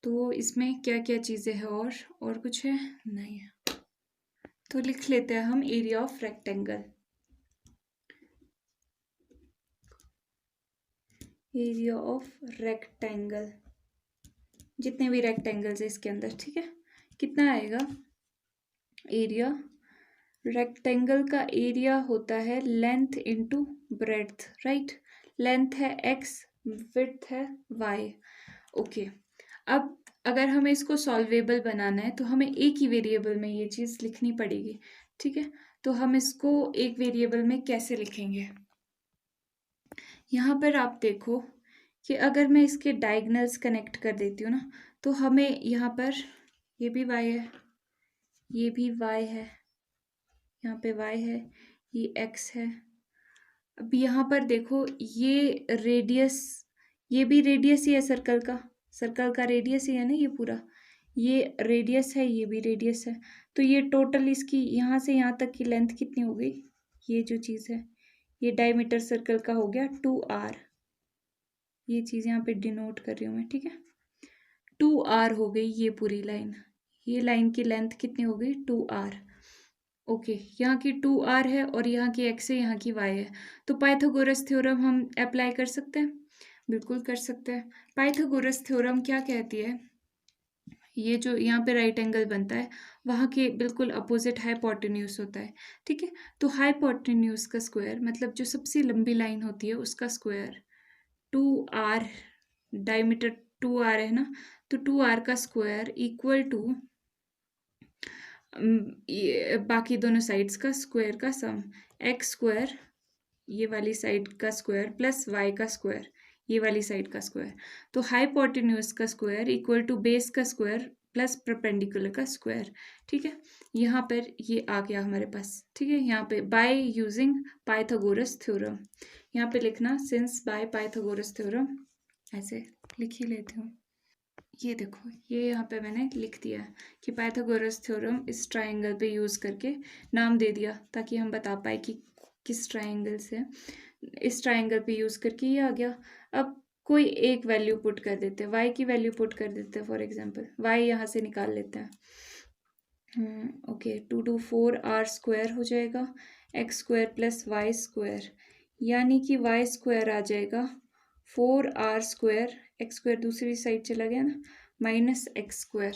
तो इसमें क्या क्या चीज़ें हैं, और कुछ है नहीं है, तो लिख लेते हैं हम area of rectangle. Area of rectangle, जितने भी रेक्टेंगल्स है इसके अंदर, ठीक है, कितना आएगा एरिया। रेक्टेंगल का एरिया होता है length into breadth, right. Length है x, विड्थ है y। ओके। अब अगर हमें इसको सॉल्वेबल बनाना है तो हमें एक ही वेरिएबल में ये चीज़ लिखनी पड़ेगी, ठीक है। तो हम इसको एक वेरिएबल में कैसे लिखेंगे, यहाँ पर आप देखो कि अगर मैं इसके डायगनल्स कनेक्ट कर देती हूँ ना, तो हमें यहाँ पर ये भी y है, ये भी y है, यहाँ पे y है, ये x है। अब यहाँ पर देखो ये रेडियस, ये भी रेडियस ही है सर्कल का, सर्कल का रेडियस ही है ना ये पूरा, ये रेडियस है, ये भी रेडियस है। तो ये टोटल इसकी यहाँ से यहाँ तक की लेंथ कितनी हो गई, ये जो चीज़ है ये डायमीटर सर्कल का हो गया 2r। ये चीज़ यहाँ पे डिनोट कर रही हूँ मैं, ठीक है। 2r हो गई ये पूरी लाइन, ये लाइन की लेंथ कितनी हो गई 2r। ओके, यहाँ की 2r है और यहाँ की x है, यहाँ की y है। तो पाइथागोरस थ्योरम हम अप्लाई कर सकते हैं, बिल्कुल कर सकते हैं। पाइथागोरस थ्योरम क्या कहती है, ये जो यहाँ पे राइट एंगल बनता है वहाँ के बिल्कुल अपोजिट हाइपोटेन्यूज होता है, ठीक है। तो हाइपोटेन्यूज का स्क्वायर मतलब जो सबसे लंबी लाइन होती है उसका स्क्वायर 2r, डायमीटर 2r है ना, तो 2r का स्क्वायर इक्वल टू बाकी दोनों साइड्स का स्क्वायर का सम, एक्स स्क्वायर ये वाली साइड का स्क्वायर प्लस वाई का स्क्वायर ये वाली साइड का स्क्वायर। तो हाइपोटेन्यूज का स्क्वायर इक्वल टू बेस का स्क्वायर प्लस परपेंडिकुलर का स्क्वायर। ठीक है, यहाँ पर ये आ गया हमारे पास। ठीक है, यहाँ पे बाय यूजिंग पाइथागोरस थ्योरम, यहाँ पे लिखना सिंस बाय पाइथागोरस थ्योरम, ऐसे लिख ही लेती हूँ। ये देखो, ये यहाँ पे मैंने लिख दिया कि पाइथागोरस थ्योरम इस ट्राइंगल पे यूज़ करके नाम दे दिया ताकि हम बता पाए कि किस ट्राइंगल से, इस ट्राइंगल पे यूज़ करके ये आ गया। अब कोई एक वैल्यू पुट कर देते हैं, y की वैल्यू पुट कर देते हैं। फॉर एग्जांपल y यहाँ से निकाल लेते हैं। ओके, 2 2 4 r स्क्वायर हो जाएगा, x square plus y square, यानी कि y स्क्वायर आ जाएगा 4r स्क्वायर, x स्क्वायर दूसरी साइड चला गया ना, माइनस एक्स स्क्वायर,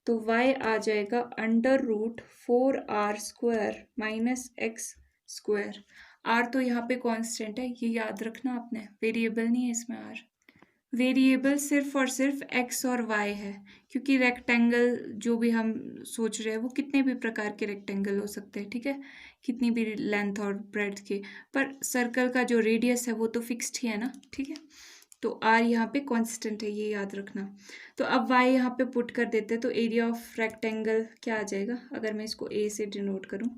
तो y आ जाएगा under root 4r square minus x square. r तो यहाँ पे कांस्टेंट है, ये याद रखना आपने, वेरिएबल नहीं है इसमें r। वेरिएबल सिर्फ और सिर्फ x और y है, क्योंकि रेक्टेंगल जो भी हम सोच रहे हैं वो कितने भी प्रकार के रेक्टेंगल हो सकते हैं। ठीक है, कितनी भी लेंथ और ब्रेड्थ के, पर सर्कल का जो रेडियस है वो तो फिक्स्ड ही है ना। ठीक है, तो r यहाँ पे कांस्टेंट है, ये याद रखना। तो अब y यहाँ पे पुट कर देते हैं, तो एरिया ऑफ रेक्टेंगल क्या आ जाएगा, अगर मैं इसको a से डिनोट करूँ,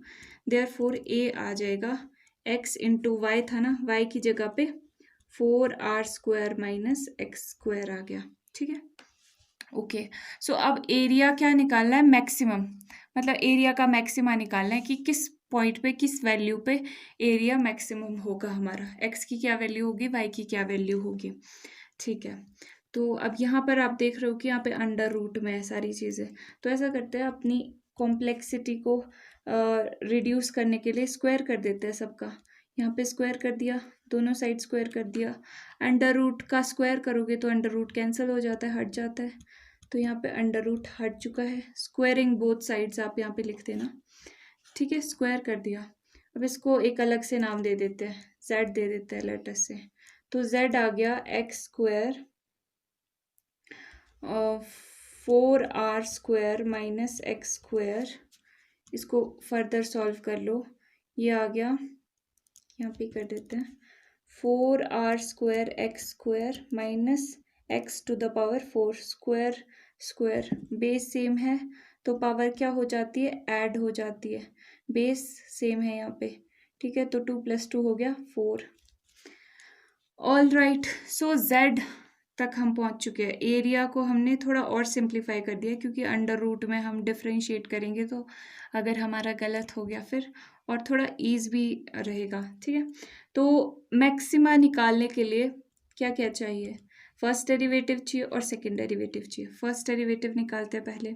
देयरफॉर a आ जाएगा x इंटू वाई था ना, y की जगह पे 4r square minus x square आ गया। ठीक है, ओके। सो अब एरिया क्या निकालना है, मैक्सिमम, मतलब एरिया का मैक्सिमा निकालना है कि किस पॉइंट पे, किस वैल्यू पे एरिया मैक्सिमम होगा हमारा, x की क्या वैल्यू होगी, y की क्या वैल्यू होगी। ठीक है, तो अब यहाँ पर आप देख रहे हो कि यहाँ पे अंडर रूट में है सारी चीज़ें, तो ऐसा करते हैं अपनी कॉम्प्लेक्सिटी को रिड्यूस करने के लिए स्क्वायर कर देते हैं सबका। यहाँ पे स्क्वायर कर दिया, दोनों साइड स्क्वायर कर दिया। अंडर रूट का स्क्वायर करोगे तो अंडर रूट कैंसिल हो जाता है, हट जाता है, तो यहाँ पे अंडर रूट हट चुका है। स्क्वायरिंग बोथ साइड्स आप यहाँ पे लिख देना। ठीक है, स्क्वायर कर दिया। अब इसको एक अलग से नाम दे देते हैं, z दे देते हैं लेटर से, तो z आ गया x square 4r square minus x square. इसको फर्दर सॉल्व कर लो, ये आ गया, यहाँ पे कर देते हैं 4r square x square minus x to the power 4 square square. Base same है तो पावर क्या हो जाती है, ऐड हो जाती है, बेस सेम है यहाँ पे। ठीक है, तो 2 + 2 हो गया 4। ऑल राइट, सो z तक हम पहुंच चुके हैं। एरिया को हमने थोड़ा और सिंप्लीफाई कर दिया, क्योंकि अंडर रूट में हम डिफ्रेंशिएट करेंगे तो अगर हमारा गलत हो गया फिर, और थोड़ा ईज भी रहेगा। ठीक है, तो मैक्सिमा निकालने के लिए क्या क्या चाहिए, फर्स्ट डेरिवेटिव चाहिए और सेकंड डेरिवेटिव चाहिए। फर्स्ट डेरिवेटिव निकालते हैं पहले।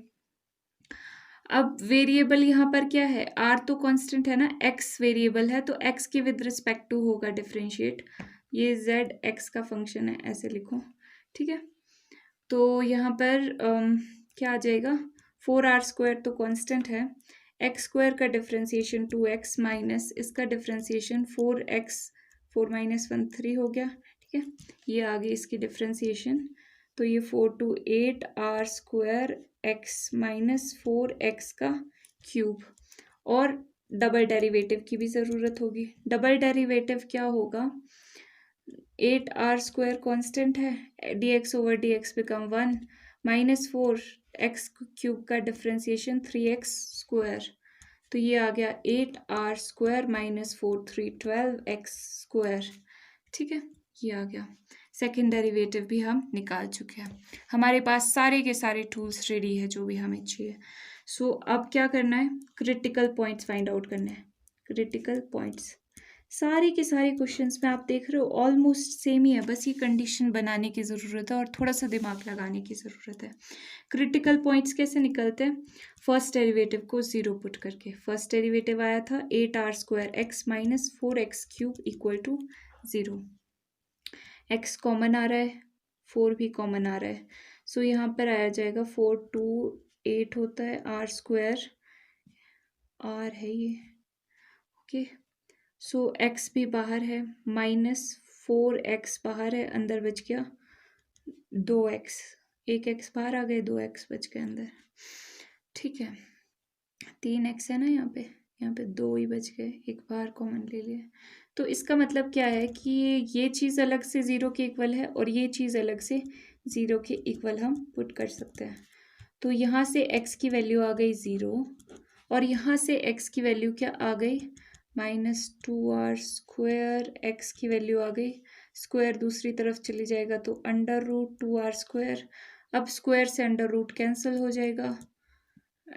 अब वेरिएबल यहाँ पर क्या है, r तो कांस्टेंट है ना, x वेरिएबल है तो x के विद रिस्पेक्ट टू होगा डिफरेंशिएट, ये z x का फंक्शन है, ऐसे लिखो। ठीक है, तो यहाँ पर क्या आ जाएगा, 4r स्क्वायर तो कांस्टेंट है, x स्क्वायर का डिफरेंशिएशन 2x माइनस इसका डिफरेंशिएशन 4x, 4 - 1 3 हो गया। ठीक है, ये आ गई इसकी डिफरेंशिएशन, तो ये 4 to 8 r square x minus 4x का क्यूब। और डबल डेरिवेटिव की भी ज़रूरत होगी। डबल डेरिवेटिव क्या होगा, 8r स्क्वायर कांस्टेंट है, dx over dx become 1 minus 4x cube का डिफरेंशिएशन 3x स्क्वायर, तो ये आ गया 8r square minus 4 3 12x square. ठीक है, ये आ गया। सेकेंड डेरिवेटिव भी हम निकाल चुके हैं, हमारे पास सारे के सारे टूल्स रेडी है जो भी हमें चाहिए। सो अब क्या करना है, क्रिटिकल पॉइंट्स फाइंड आउट करने हैं। क्रिटिकल पॉइंट्स सारे के सारे क्वेश्चंस में आप देख रहे हो ऑलमोस्ट सेम ही है, बस ये कंडीशन बनाने की ज़रूरत है और थोड़ा सा दिमाग लगाने की ज़रूरत है। क्रिटिकल पॉइंट्स कैसे निकलते हैं, फर्स्ट डेरिवेटिव को 0 पुट करके। फर्स्ट डेरिवेटिव आया था 8r square x minus 4x cube equal to 0। x common आ रहा है, 4 भी कॉमन आ रहा है, सो यहाँ पर आया जाएगा 4 2 8 होता है, r स्क्वायर r है ये। ओके, सो x भी बाहर है, माइनस 4x बाहर है, अंदर बच गया 2x, एक x बाहर आ गए, 2x बच गए अंदर। ठीक है, 3x है ना यहाँ पे 2 ही बच गए, एक बाहर कॉमन ले लिया। तो इसका मतलब क्या है कि ये चीज़ अलग से 0 के इक्वल है और ये चीज़ अलग से 0 के इक्वल हम पुट कर सकते हैं। तो यहाँ से x की वैल्यू आ गई 0 और यहाँ से x की वैल्यू क्या आ गई -2r²। x की वैल्यू आ गई, स्क्वायर दूसरी तरफ चली जाएगा तो √2r²। अब स्क्वायर से अंडर रूट कैंसिल हो जाएगा,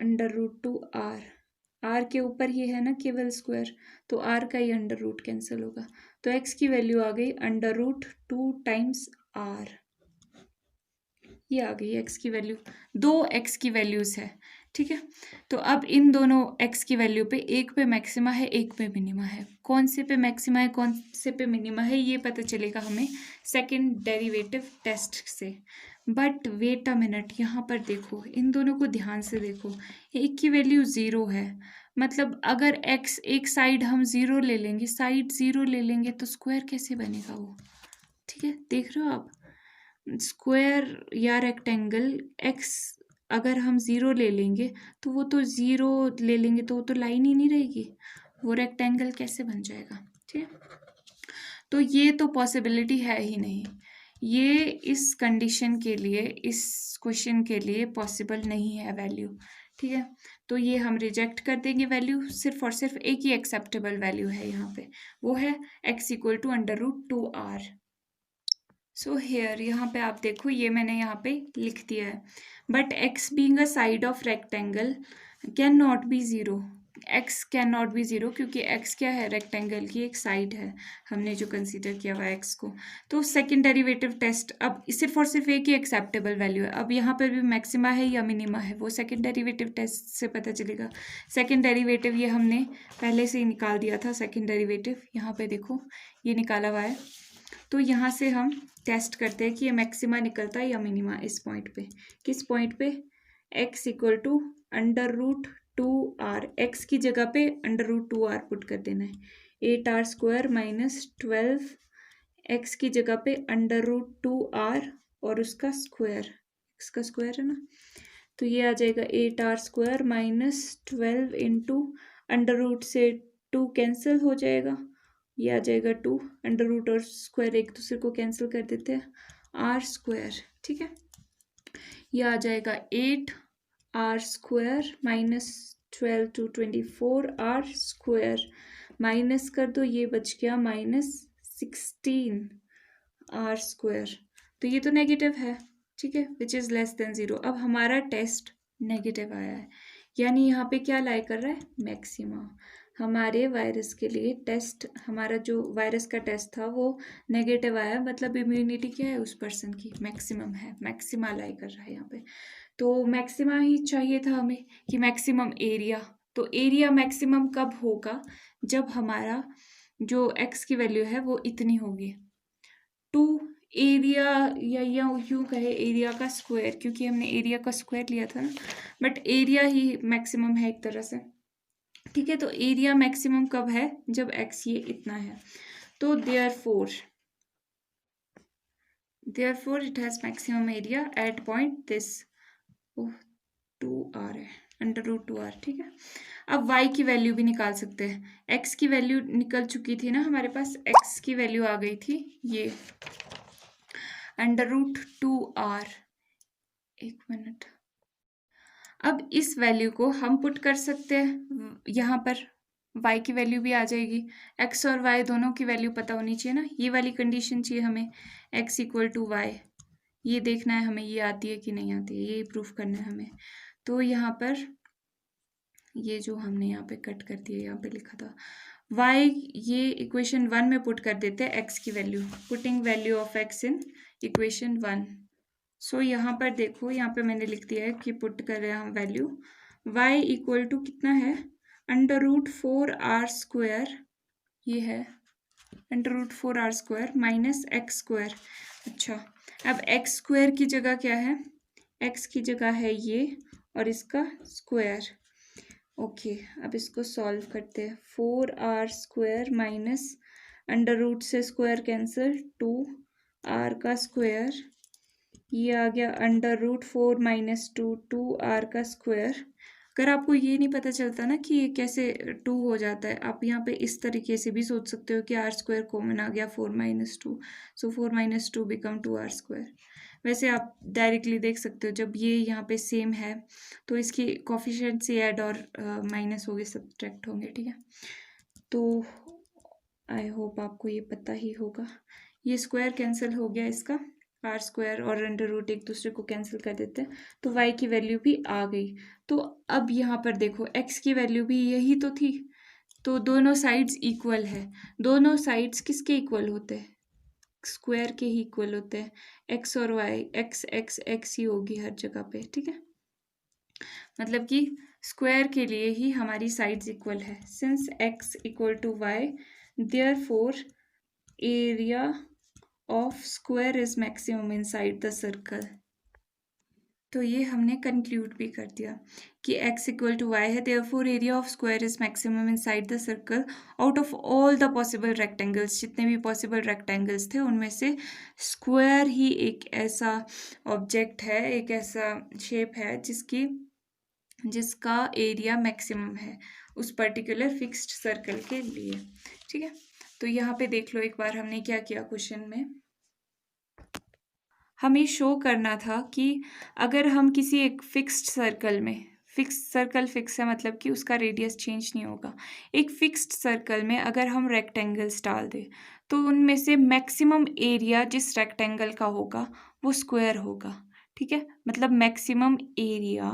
√2r। r के ऊपर ये है ना केवल स्क्वायर, तो r का ही अंडर रूट कैंसिल होगा। तो x की वैल्यू आ गई √2 टाइम्स r। ये आ गई x की वैल्यू। दो x की वैल्यूज है, ठीक है। तो अब इन दोनों x की वैल्यू पे एक पे मैक्सिमा है, एक पे मिनिमा है। कौन से पे मैक्सिमा है, कौन से पे मिनिमा है, ये पता चलेगा हमें सेकंड डेरिवेटिव टेस्ट से। बट वेट अ मिनट, यहाँ पर देखो, इन दोनों को ध्यान से देखो। एक की वैल्यू 0 है, मतलब अगर x एक साइड हम 0 ले लेंगे, साइड 0 ले लेंगे तो स्क्वायर कैसे बनेगा वो, ठीक है। देख रहे हो आप, स्क्वायर या रेक्टेंगल x अगर हम 0 ले लेंगे तो वो तो 0 ले लेंगे तो वो तो लाइन ही नहीं रहेगी, वो रेक्टेंगल कैसे बन जाएगा, ठीक है। तो ये तो पॉसिबिलिटी है ही नहीं, ये इस कंडीशन के लिए, इस क्वेश्चन के लिए पॉसिबल नहीं है वैल्यू, ठीक है। तो ये हम रिजेक्ट कर देंगे वैल्यू। सिर्फ और सिर्फ एक ही एक्सेप्टेबल वैल्यू है यहाँ पे, वो है x = √2r। सो हेयर, यहाँ पे आप देखो, ये मैंने यहाँ पे लिख दिया है। But x being a side of rectangle can not be 0। x can not be 0 क्योंकि x क्या है, रेक्टेंगल की एक साइड है, हमने जो कंसीडर किया हुआ है x को। तो सेकंड डेरिवेटिव टेस्ट, अब सिर्फ और सिर्फ एक ही एक्सेप्टेबल वैल्यू है। अब यहाँ पर भी मैक्सिमा है या मिनिमा है, वो सेकंड डेरिवेटिव टेस्ट से पता चलेगा। सेकंड डेरिवेटिव ये हमने पहले से ही निकाल दिया था, सेकंड डेरिवेटिव यहाँ पे देखो ये निकाला हुआ है। तो यहाँ से हम टेस्ट करते हैं कि ये मैक्सिमा निकलता है या मिनिमा इस पॉइंट पे। किस पॉइंट पे, x = √2r। x की जगह पे √2r पुट कर देना है। 8r² - 12 x की जगह पे √2r और उसका स्क्वायर, x का स्क्वायर है ना, तो ये आ जाएगा 8r² - 12 इंटू √ से 2 कैंसिल हो जाएगा, ये आ जाएगा 2, √ और स्क्वायर एक दूसरे को कैंसिल कर देते हैं, r², ठीक है। ये आ जाएगा 8r² - 12 to 24 r², माइनस कर दो, ये बच गया -16 r²। तो ये तो नेगेटिव है, ठीक है, विच इज़ लेस देन 0। अब हमारा टेस्ट नेगेटिव आया है, यानी यहाँ पे क्या लाई कर रहा है, मैक्सिमा। हमारे वायरस के लिए टेस्ट, हमारा जो वायरस का टेस्ट था वो नेगेटिव आया, मतलब इम्यूनिटी क्या है उस पर्सन की, मैक्सिमम है, मैक्सिमा लाई कर रहा है यहाँ पे। तो मैक्सिमा ही चाहिए था हमें कि मैक्सिमम एरिया। तो एरिया मैक्सिमम कब होगा, जब हमारा जो x की वैल्यू है वो इतनी होगी, 2 एरिया, या यूँ कहे एरिया का स्क्वायर, क्योंकि हमने एरिया का स्क्वायर लिया था ना, बट एरिया ही मैक्सिमम है एक तरह से, ठीक है। तो एरिया मैक्सिमम कब है, जब x ये इतना है। तो therefore it has maximum area at point this, 2r है, √2r, ठीक है। अब y की वैल्यू भी निकाल सकते हैं, x की वैल्यू निकल चुकी थी ना हमारे पास, x की वैल्यू आ गई थी ये √2r। एक मिनट, अब इस वैल्यू को हम पुट कर सकते हैं यहाँ पर, y की वैल्यू भी आ जाएगी, x और y दोनों की वैल्यू पता होनी चाहिए ना, ये वाली कंडीशन चाहिए हमें, x = y, ये देखना है हमें ये आती है कि नहीं आती है, ये प्रूफ करना है हमें। तो यहाँ पर ये जो हमने यहाँ पे कट कर दिया, यहाँ पे लिखा था y, ये इक्वेशन 1 में पुट कर देते हैं x की value, putting value of x in equation 1। सो यहाँ पर देखो, यहाँ पे मैंने लिख दिया है कि पुट कर रहे हैं हम वैल्यू, y = कितना है, √4r², ये है √4r² - x²। अच्छा, अब x² की जगह क्या है, x की जगह है ये और इसका स्क्वायर। ओके, अब इसको सॉल्व करते हैं, 4r² - √ से स्क्वायर कैंसिल, 2r का स्क्वायर, ये आ गया √4 - 2, 2r का स्क्वायर। अगर आपको ये नहीं पता चलता ना कि ये कैसे 2 हो जाता है, आप यहाँ पे इस तरीके से भी सोच सकते हो कि r² कॉमन आ गया 4 - 2, सो 4 - 2 बिकम 2r²। वैसे आप डायरेक्टली देख सकते हो, जब ये यहाँ पे सेम है तो इसकी कोफिशिएंट से ऐड और माइनस होंगे, सब्ट्रैक्ट होंगे, ठीक है। तो आई होप आपको ये पता ही होगा। ये स्क्वायर कैंसिल हो गया इसका, आर स्क्वायर और अंडर रूट एक दूसरे को कैंसिल कर देते हैं, तो वाई की वैल्यू भी आ गई। तो अब यहाँ पर देखो एक्स की वैल्यू भी यही तो थी, तो दोनों साइड्स इक्वल है। दोनों साइड्स किसके इक्वल होते हैं? स्क्वायर के ही इक्वल होते हैं। एक्स और वाई, एक्स एक्स एक्स ही होगी हर जगह पे, ठीक है। मतलब कि स्क्वायर के लिए ही हमारी साइड्स इक्वल है। Since x equal to y, therefore area of square is maximum inside the circle. तो ये हमने कंक्लूड भी कर दिया कि x इक्वल टू वाई है, therefore area of square is maximum inside the circle out of all the possible rectangles. जितने भी पॉसिबल रेक्टेंगल्स थे उनमें से स्क्वायर ही एक ऐसा ऑब्जेक्ट है, एक ऐसा शेप है जिसका एरिया मैक्सिमम है उस पर्टिकुलर फिक्स्ड सर्कल के लिए, ठीक है। तो यहाँ पे देख लो एक बार हमने क्या किया क्वेश्चन में। हमें शो करना था कि अगर हम किसी एक फिक्स्ड सर्कल में, फिक्स है मतलब कि उसका रेडियस चेंज नहीं होगा, एक फिक्स्ड सर्कल में अगर हम रेक्टेंगल्स डाल दें तो उनमें से मैक्सिमम एरिया जिस रेक्टेंगल का होगा वो स्क्वायर होगा, ठीक है। मतलब मैक्सिमम एरिया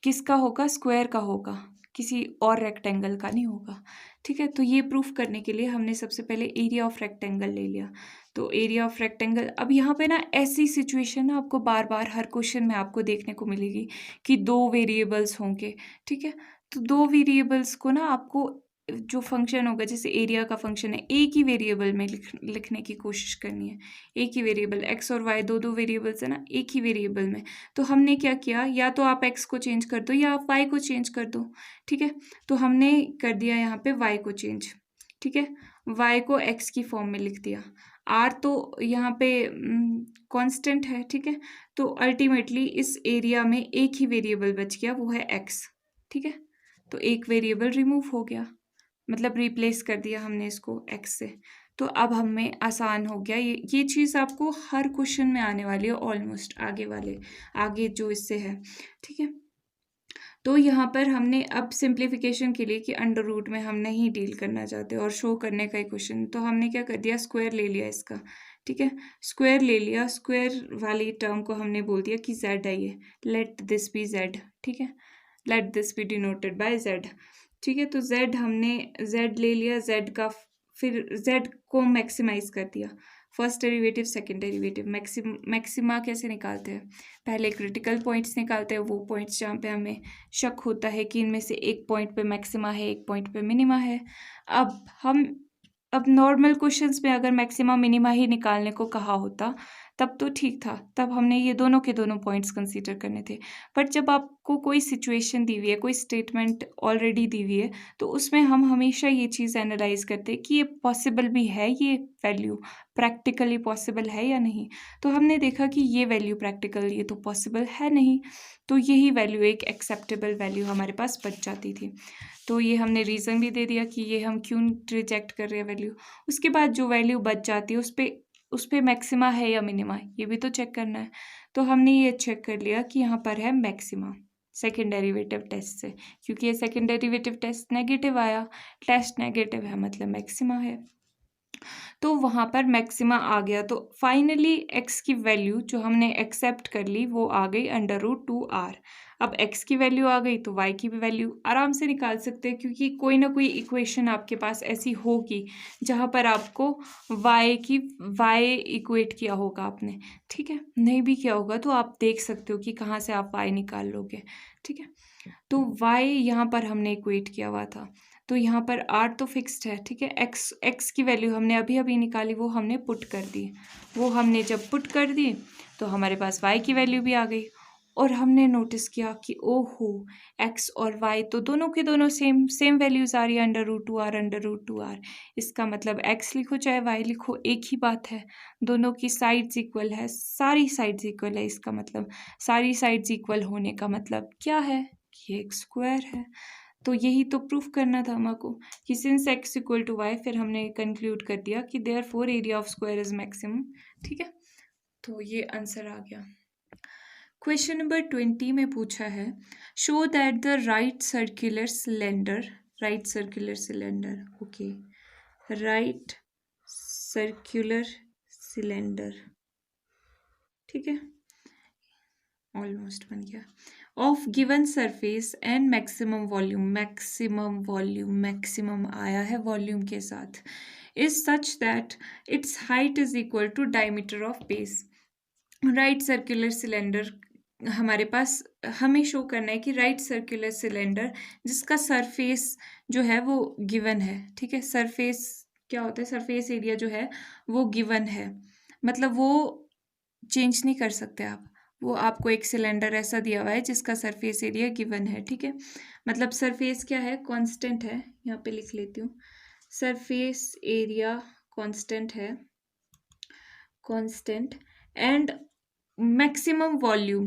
किसका होगा? स्क्वायर का होगा, किसी और रेक्टेंगल का नहीं होगा, ठीक है। तो ये प्रूफ करने के लिए हमने सबसे पहले एरिया ऑफ रेक्टेंगल ले लिया। तो एरिया ऑफ रेक्टेंगल, अब यहाँ पे ना ऐसी सिचुएशन ना आपको बार बार हर क्वेश्चन में आपको देखने को मिलेगी कि दो वेरिएबल्स होंगे, ठीक है। तो दो वेरिएबल्स को ना आपको जो फंक्शन होगा, जैसे एरिया का फंक्शन है, एक ही वेरिएबल में लिखने की कोशिश करनी है। एक ही वेरिएबल, एक्स और वाई दो वेरिएबल्स है ना, एक ही वेरिएबल में। तो हमने क्या किया, या तो आप एक्स को चेंज कर दो या आप वाई को चेंज कर दो, ठीक है। तो हमने कर दिया यहाँ पे वाई को चेंज, ठीक है। वाई को एक्स की फॉर्म में लिख दिया। आर तो यहाँ पे कांस्टेंट है, ठीक है। तो अल्टीमेटली इस एरिया में एक ही वेरिएबल बच गया, वो है एक्स, ठीक है। तो एक वेरिएबल रिमूव हो गया, मतलब रिप्लेस कर दिया हमने इसको एक्स से। तो अब हमें आसान हो गया। ये चीज़ आपको हर क्वेश्चन में आने वाली है ऑलमोस्ट, आगे जो इससे है, ठीक है। तो यहाँ पर हमने अब सिंप्लीफिकेशन के लिए कि अंडर रूट में हम नहीं डील करना चाहते और शो करने का ही क्वेश्चन, तो हमने क्या कर दिया, स्क्वायर ले लिया इसका, ठीक है। स्क्वायर ले लिया, स्क्वायर वाली टर्म को हमने बोल दिया कि z है ये, लेट दिस बी z, ठीक है। Let this B denoted by z, ठीक है। तो z हमने z ले लिया, z का फिर z को मैक्सिमाइज कर दिया, first derivative second derivative. Maxima कैसे निकालते हैं, पहले क्रिटिकल पॉइंट्स निकालते हैं, वो पॉइंट्स जहाँ पे हमें शक होता है कि इनमें से एक पॉइंट पे मैक्सिमा है, एक पॉइंट पे मिनिमा है। अब नॉर्मल क्वेश्चंस में अगर मैक्सिमा मिनिमा ही निकालने को कहा होता तब तो ठीक था, तब हमने ये दोनों के दोनों पॉइंट्स कंसीडर करने थे। बट जब आपको कोई सिचुएशन दी हुई है, कोई स्टेटमेंट ऑलरेडी दी हुई है, तो उसमें हम हमेशा ये चीज़ एनालाइज करते हैं कि ये पॉसिबल भी है, ये वैल्यू प्रैक्टिकली पॉसिबल है या नहीं। तो हमने देखा कि ये वैल्यू प्रैक्टिकल, ये तो पॉसिबल है नहीं, तो यही वैल्यू एक एक्सेप्टेबल वैल्यू हमारे पास बच जाती थी। तो ये हमने रीज़न भी दे दिया कि ये हम क्यों रिजेक्ट कर रहे हैं वैल्यू। उसके बाद जो वैल्यू बच जाती है उस पर मैक्सिमा है या मिनिमा, ये भी तो चेक करना है। तो हमने ये चेक कर लिया कि यहाँ पर है मैक्सिमा सेकेंड डेरिवेटिव टेस्ट से, क्योंकि ये सेकेंड डेरिवेटिव टेस्ट नेगेटिव आया, टेस्ट नेगेटिव है मतलब मैक्सिमा है, तो वहाँ पर मैक्सिमा आ गया। तो फाइनली एक्स की वैल्यू जो हमने एक्सेप्ट कर ली वो आ गई अंडर रूट 2r। अब एक्स की वैल्यू आ गई तो वाई की भी वैल्यू आराम से निकाल सकते हैं, क्योंकि कोई ना कोई इक्वेशन आपके पास ऐसी होगी जहाँ पर आपको वाई इक्वेट किया होगा आपने, ठीक है। नहीं भी किया होगा तो आप देख सकते हो कि कहाँ से आप वाई निकाल लोगे, ठीक है। तो वाई यहाँ पर हमने इक्वेट किया हुआ था, तो यहाँ पर आर तो फिक्स्ड है, ठीक है। एक्स की वैल्यू हमने अभी अभी निकाली, वो हमने पुट कर दी। वो हमने जब पुट कर दी तो हमारे पास वाई की वैल्यू भी आ गई, और हमने नोटिस किया कि ओहो, एक्स और वाई तो दोनों के दोनों सेम वैल्यूज़ आ रही है, अंडर रूट 2r। इसका मतलब एक्स लिखो चाहे वाई लिखो एक ही बात है, दोनों की साइड्स इक्वल है, सारी साइड्स इक्वल है। इसका मतलब सारी साइड्स इक्वल होने का मतलब क्या है कि एक स्क्वायर है। तो यही तो प्रूफ करना था हमको कि since x equal to y, फिर हमने कंक्लूड कर दिया कि therefore area of square is maximum, ठीक है। तो ये आंसर आ गया। क्वेश्चन नंबर 20 में पूछा है, show that the right circular cylinder, okay, right circular cylinder, ठीक है, ऑलमोस्ट बन गया, of given surface and maximum volume आया है वॉल्यूम के साथ, is such that its height is equal to diameter of base. Right circular cylinder हमारे पास, हमें शो करना है कि राइट सर्कुलर सिलेंडर जिसका सरफेस जो है वो गिवन है, ठीक है, सरफेस क्या होता है, सरफेस एरिया जो है वो गिवन है, मतलब वो चेंज नहीं कर सकते आप, वो आपको एक सिलेंडर ऐसा दिया हुआ है जिसका सरफेस एरिया गिवन है, ठीक है, मतलब सरफेस क्या है, कांस्टेंट है, यहाँ पे लिख लेती हूँ, सरफेस एरिया कांस्टेंट है, constant, and maximum volume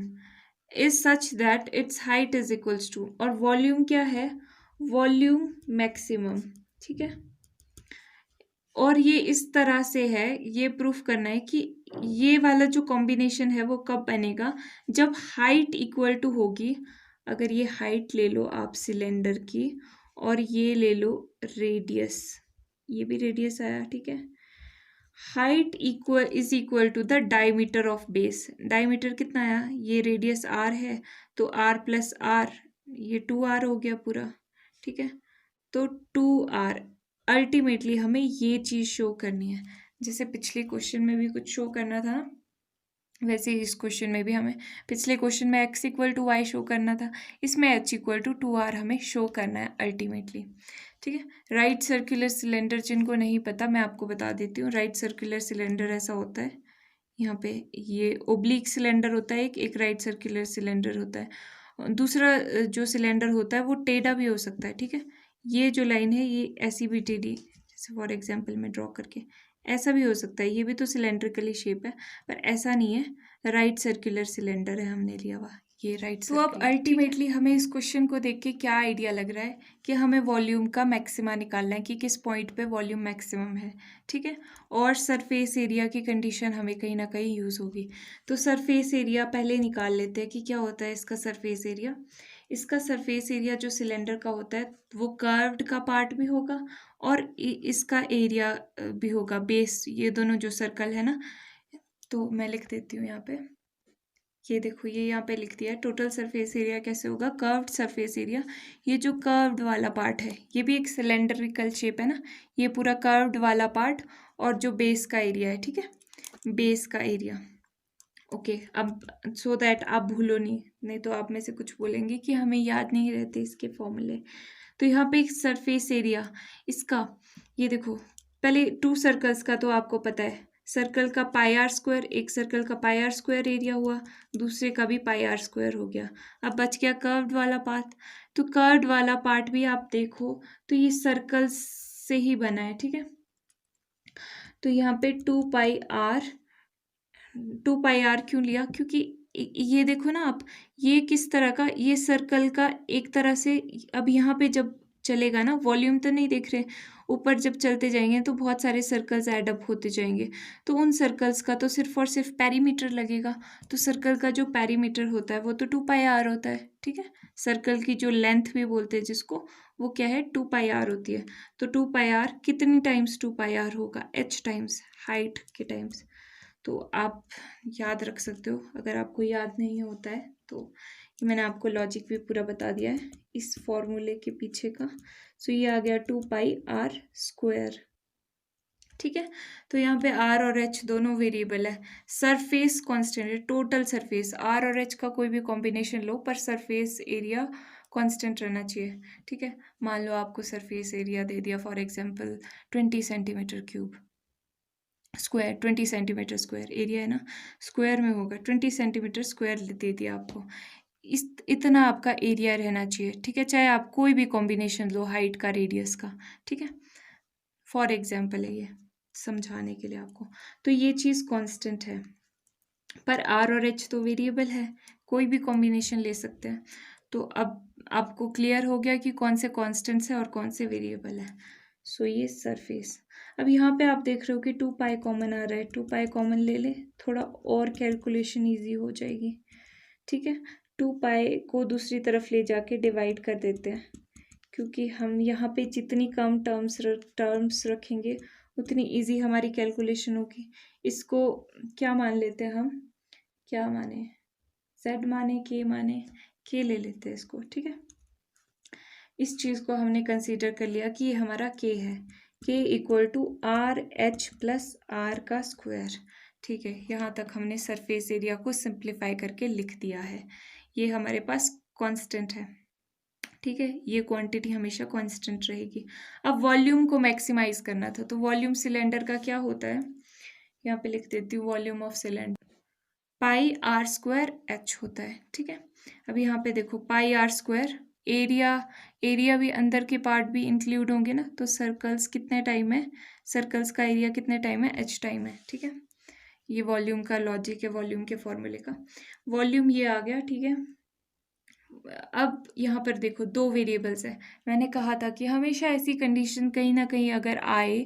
is such that its height is equals to, और वॉल्यूम क्या है, वॉल्यूम मैक्सिमम, ठीक है, और ये इस तरह से है, ये प्रूफ करना है कि ये वाला जो कॉम्बिनेशन है वो कब बनेगा, जब हाइट इक्वल टू होगी, अगर ये हाइट ले लो आप सिलेंडर की और ये ले लो रेडियस, ये भी रेडियस आया, ठीक है, height is equal to the diameter of base, diameter कितना आया, ये रेडियस आर है तो आर प्लस आर, ये 2r हो गया पूरा, ठीक है, तो 2r, अल्टीमेटली हमें ये चीज़ शो करनी है, जैसे पिछले क्वेश्चन में भी कुछ शो करना था ना, वैसे इस क्वेश्चन में भी हमें, पिछले क्वेश्चन में x equal to y show करना था, इसमें h इक्वल टू 2r हमें शो करना है अल्टीमेटली, ठीक है। राइट सर्कुलर सिलेंडर जिनको नहीं पता मैं आपको बता देती हूँ, राइट सर्कुलर सिलेंडर ऐसा होता है, यहाँ पे ये ओब्लिक सिलेंडर होता है, एक राइट सर्कुलर सिलेंडर होता है, दूसरा जो सिलेंडर होता है वो टेढ़ा भी हो सकता है, ठीक है, ये जो लाइन है ये ऐसी भी टेढ़ी, जैसे फॉर एग्जांपल मैं ड्रॉ करके, ऐसा भी हो सकता है, ये भी तो सिलेंड्रिकली शेप है, पर ऐसा नहीं है, राइट सर्कुलर सिलेंडर है हमने लिया हुआ, ये राइट। तो अब अल्टीमेटली हमें इस क्वेश्चन को देख के क्या आइडिया लग रहा है कि हमें वॉल्यूम का मैक्सिमा निकालना है कि किस पॉइंट पे वॉल्यूम मैक्सिमम है, ठीक है, और सरफेस एरिया की कंडीशन हमें कहीं ना कहीं यूज़ होगी, तो सरफेस एरिया पहले निकाल लेते हैं कि क्या होता है इसका सरफेस एरिया। इसका सरफेस एरिया जो सिलेंडर का होता है वो कर्व्ड का पार्ट भी होगा और इसका एरिया भी होगा, बेस, ये दोनों जो सर्कल है ना, तो मैं लिख देती हूँ यहाँ पे, ये देखो ये यहाँ पे लिख दिया है, टोटल सरफेस एरिया कैसे होगा, कर्व्ड सरफेस एरिया, ये जो कर्व्ड वाला पार्ट है ये भी एक सिलेंड्रिकल शेप है ना, ये पूरा कर्व्ड वाला पार्ट, और जो बेस का एरिया है, ठीक है, बेस का एरिया, ओके, अब सो दैट आप भूलो नहीं तो आप में से कुछ बोलेंगे कि हमें याद नहीं रहते इसके फॉर्मूले, तो यहाँ पे एक सरफेस एरिया इसका, ये देखो पहले 2 सर्कल्स का तो आपको पता है, सर्कल का पाई आर स्क्वायर, एक सर्कल का पाई आर स्क्वायर एरिया हुआ, दूसरे का भी पाई आर स्क्वायर हो गया, अब बच गया कर्व्ड वाला पार्ट, तो कर्व्ड वाला पार्ट भी आप देखो तो ये सर्कल से ही बना है, ठीक है, तो यहाँ पे 2 पाई आर क्यों लिया, क्योंकि ये देखो ना आप, ये किस तरह का, ये सर्कल का एक तरह से, अब यहाँ पे जब चलेगा ना, वॉल्यूम तो नहीं देख रहे, ऊपर जब चलते जाएंगे तो बहुत सारे सर्कल्स ऐड अप होते जाएंगे, तो उन सर्कल्स का तो सिर्फ और सिर्फ पेरीमीटर लगेगा, तो सर्कल का जो पेरीमीटर होता है वो तो 2 पाई आर होता है, ठीक है, सर्कल की जो लेंथ भी बोलते हैं जिसको, वो क्या है 2 पाई आर होती है, तो 2 पाई आर कितनी टाइम्स 2 पाई आर होगा, h टाइम्स हाइट के टाइम्स, तो आप याद रख सकते हो, अगर आपको याद नहीं होता है तो मैंने आपको लॉजिक भी पूरा बता दिया है इस फॉर्मूले के पीछे का, सो ये आ गया 2 पाई आर स्क्वायर, ठीक है, तो यहाँ पे आर और एच दोनों वेरिएबल है, सरफेस कांस्टेंट है, टोटल सरफेस आर और एच का कोई भी कॉम्बिनेशन लो पर सरफेस एरिया कांस्टेंट रहना चाहिए, ठीक है, मान लो आपको सरफेस एरिया दे दिया for example 20 centimetre cube square, 20 centimetre square area है ना, स्क्वायर में होगा, 20 सेंटीमीटर स्क्वायर दे दिया आपको, इतना आपका एरिया रहना चाहिए, ठीक है, चाहे आप कोई भी कॉम्बिनेशन लो हाइट का रेडियस का, ठीक है, फॉर एग्जांपल है ये समझाने के लिए आपको, तो ये चीज़ कांस्टेंट है, पर आर और एच तो वेरिएबल है, कोई भी कॉम्बिनेशन ले सकते हैं, तो अब आपको क्लियर हो गया कि कौन से कांस्टेंट्स है और कौन से वेरिएबल है, सो ये सरफेस। अब यहाँ पे आप देख रहे हो कि 2 पाई कॉमन आ रहा है, 2 पाई कॉमन ले ले, थोड़ा और कैलकुलेशन ईजी हो जाएगी। ठीक है, 2 पाई को दूसरी तरफ ले जाके डिवाइड कर देते हैं, क्योंकि हम यहाँ पे जितनी कम टर्म्स रखेंगे उतनी इजी हमारी कैलकुलेशन होगी। इसको क्या मान लेते हैं हम, क्या माने, z माने, k ले लेते हैं इसको। ठीक है, इस चीज़ को हमने कंसीडर कर लिया कि ये हमारा k है, k equal to r h plus r का स्क्वायर। ठीक है, यहाँ तक हमने सरफेस एरिया को सिंप्लीफाई करके लिख दिया है। ये हमारे पास कांस्टेंट है। ठीक है, ये क्वांटिटी हमेशा कांस्टेंट रहेगी। अब वॉल्यूम को मैक्सिमाइज करना था, तो वॉल्यूम सिलेंडर का क्या होता है, यहाँ पे लिख देती हूँ, volume of cylinder pi r square h होता है। ठीक है, अब यहाँ पे देखो पाई आर स्क्वायर, एरिया भी अंदर के पार्ट भी इंक्लूड होंगे ना, तो सर्कल्स कितने टाइम है, सर्कल्स का एरिया कितने टाइम है, एच टाइम है। ठीक है, ये वॉल्यूम का लॉजिक है, वॉल्यूम के फॉर्मूले का। वॉल्यूम ये आ गया। ठीक है, अब यहाँ पर देखो 2 वेरिएबल्स है। मैंने कहा था कि हमेशा ऐसी कंडीशन कहीं ना कहीं अगर आए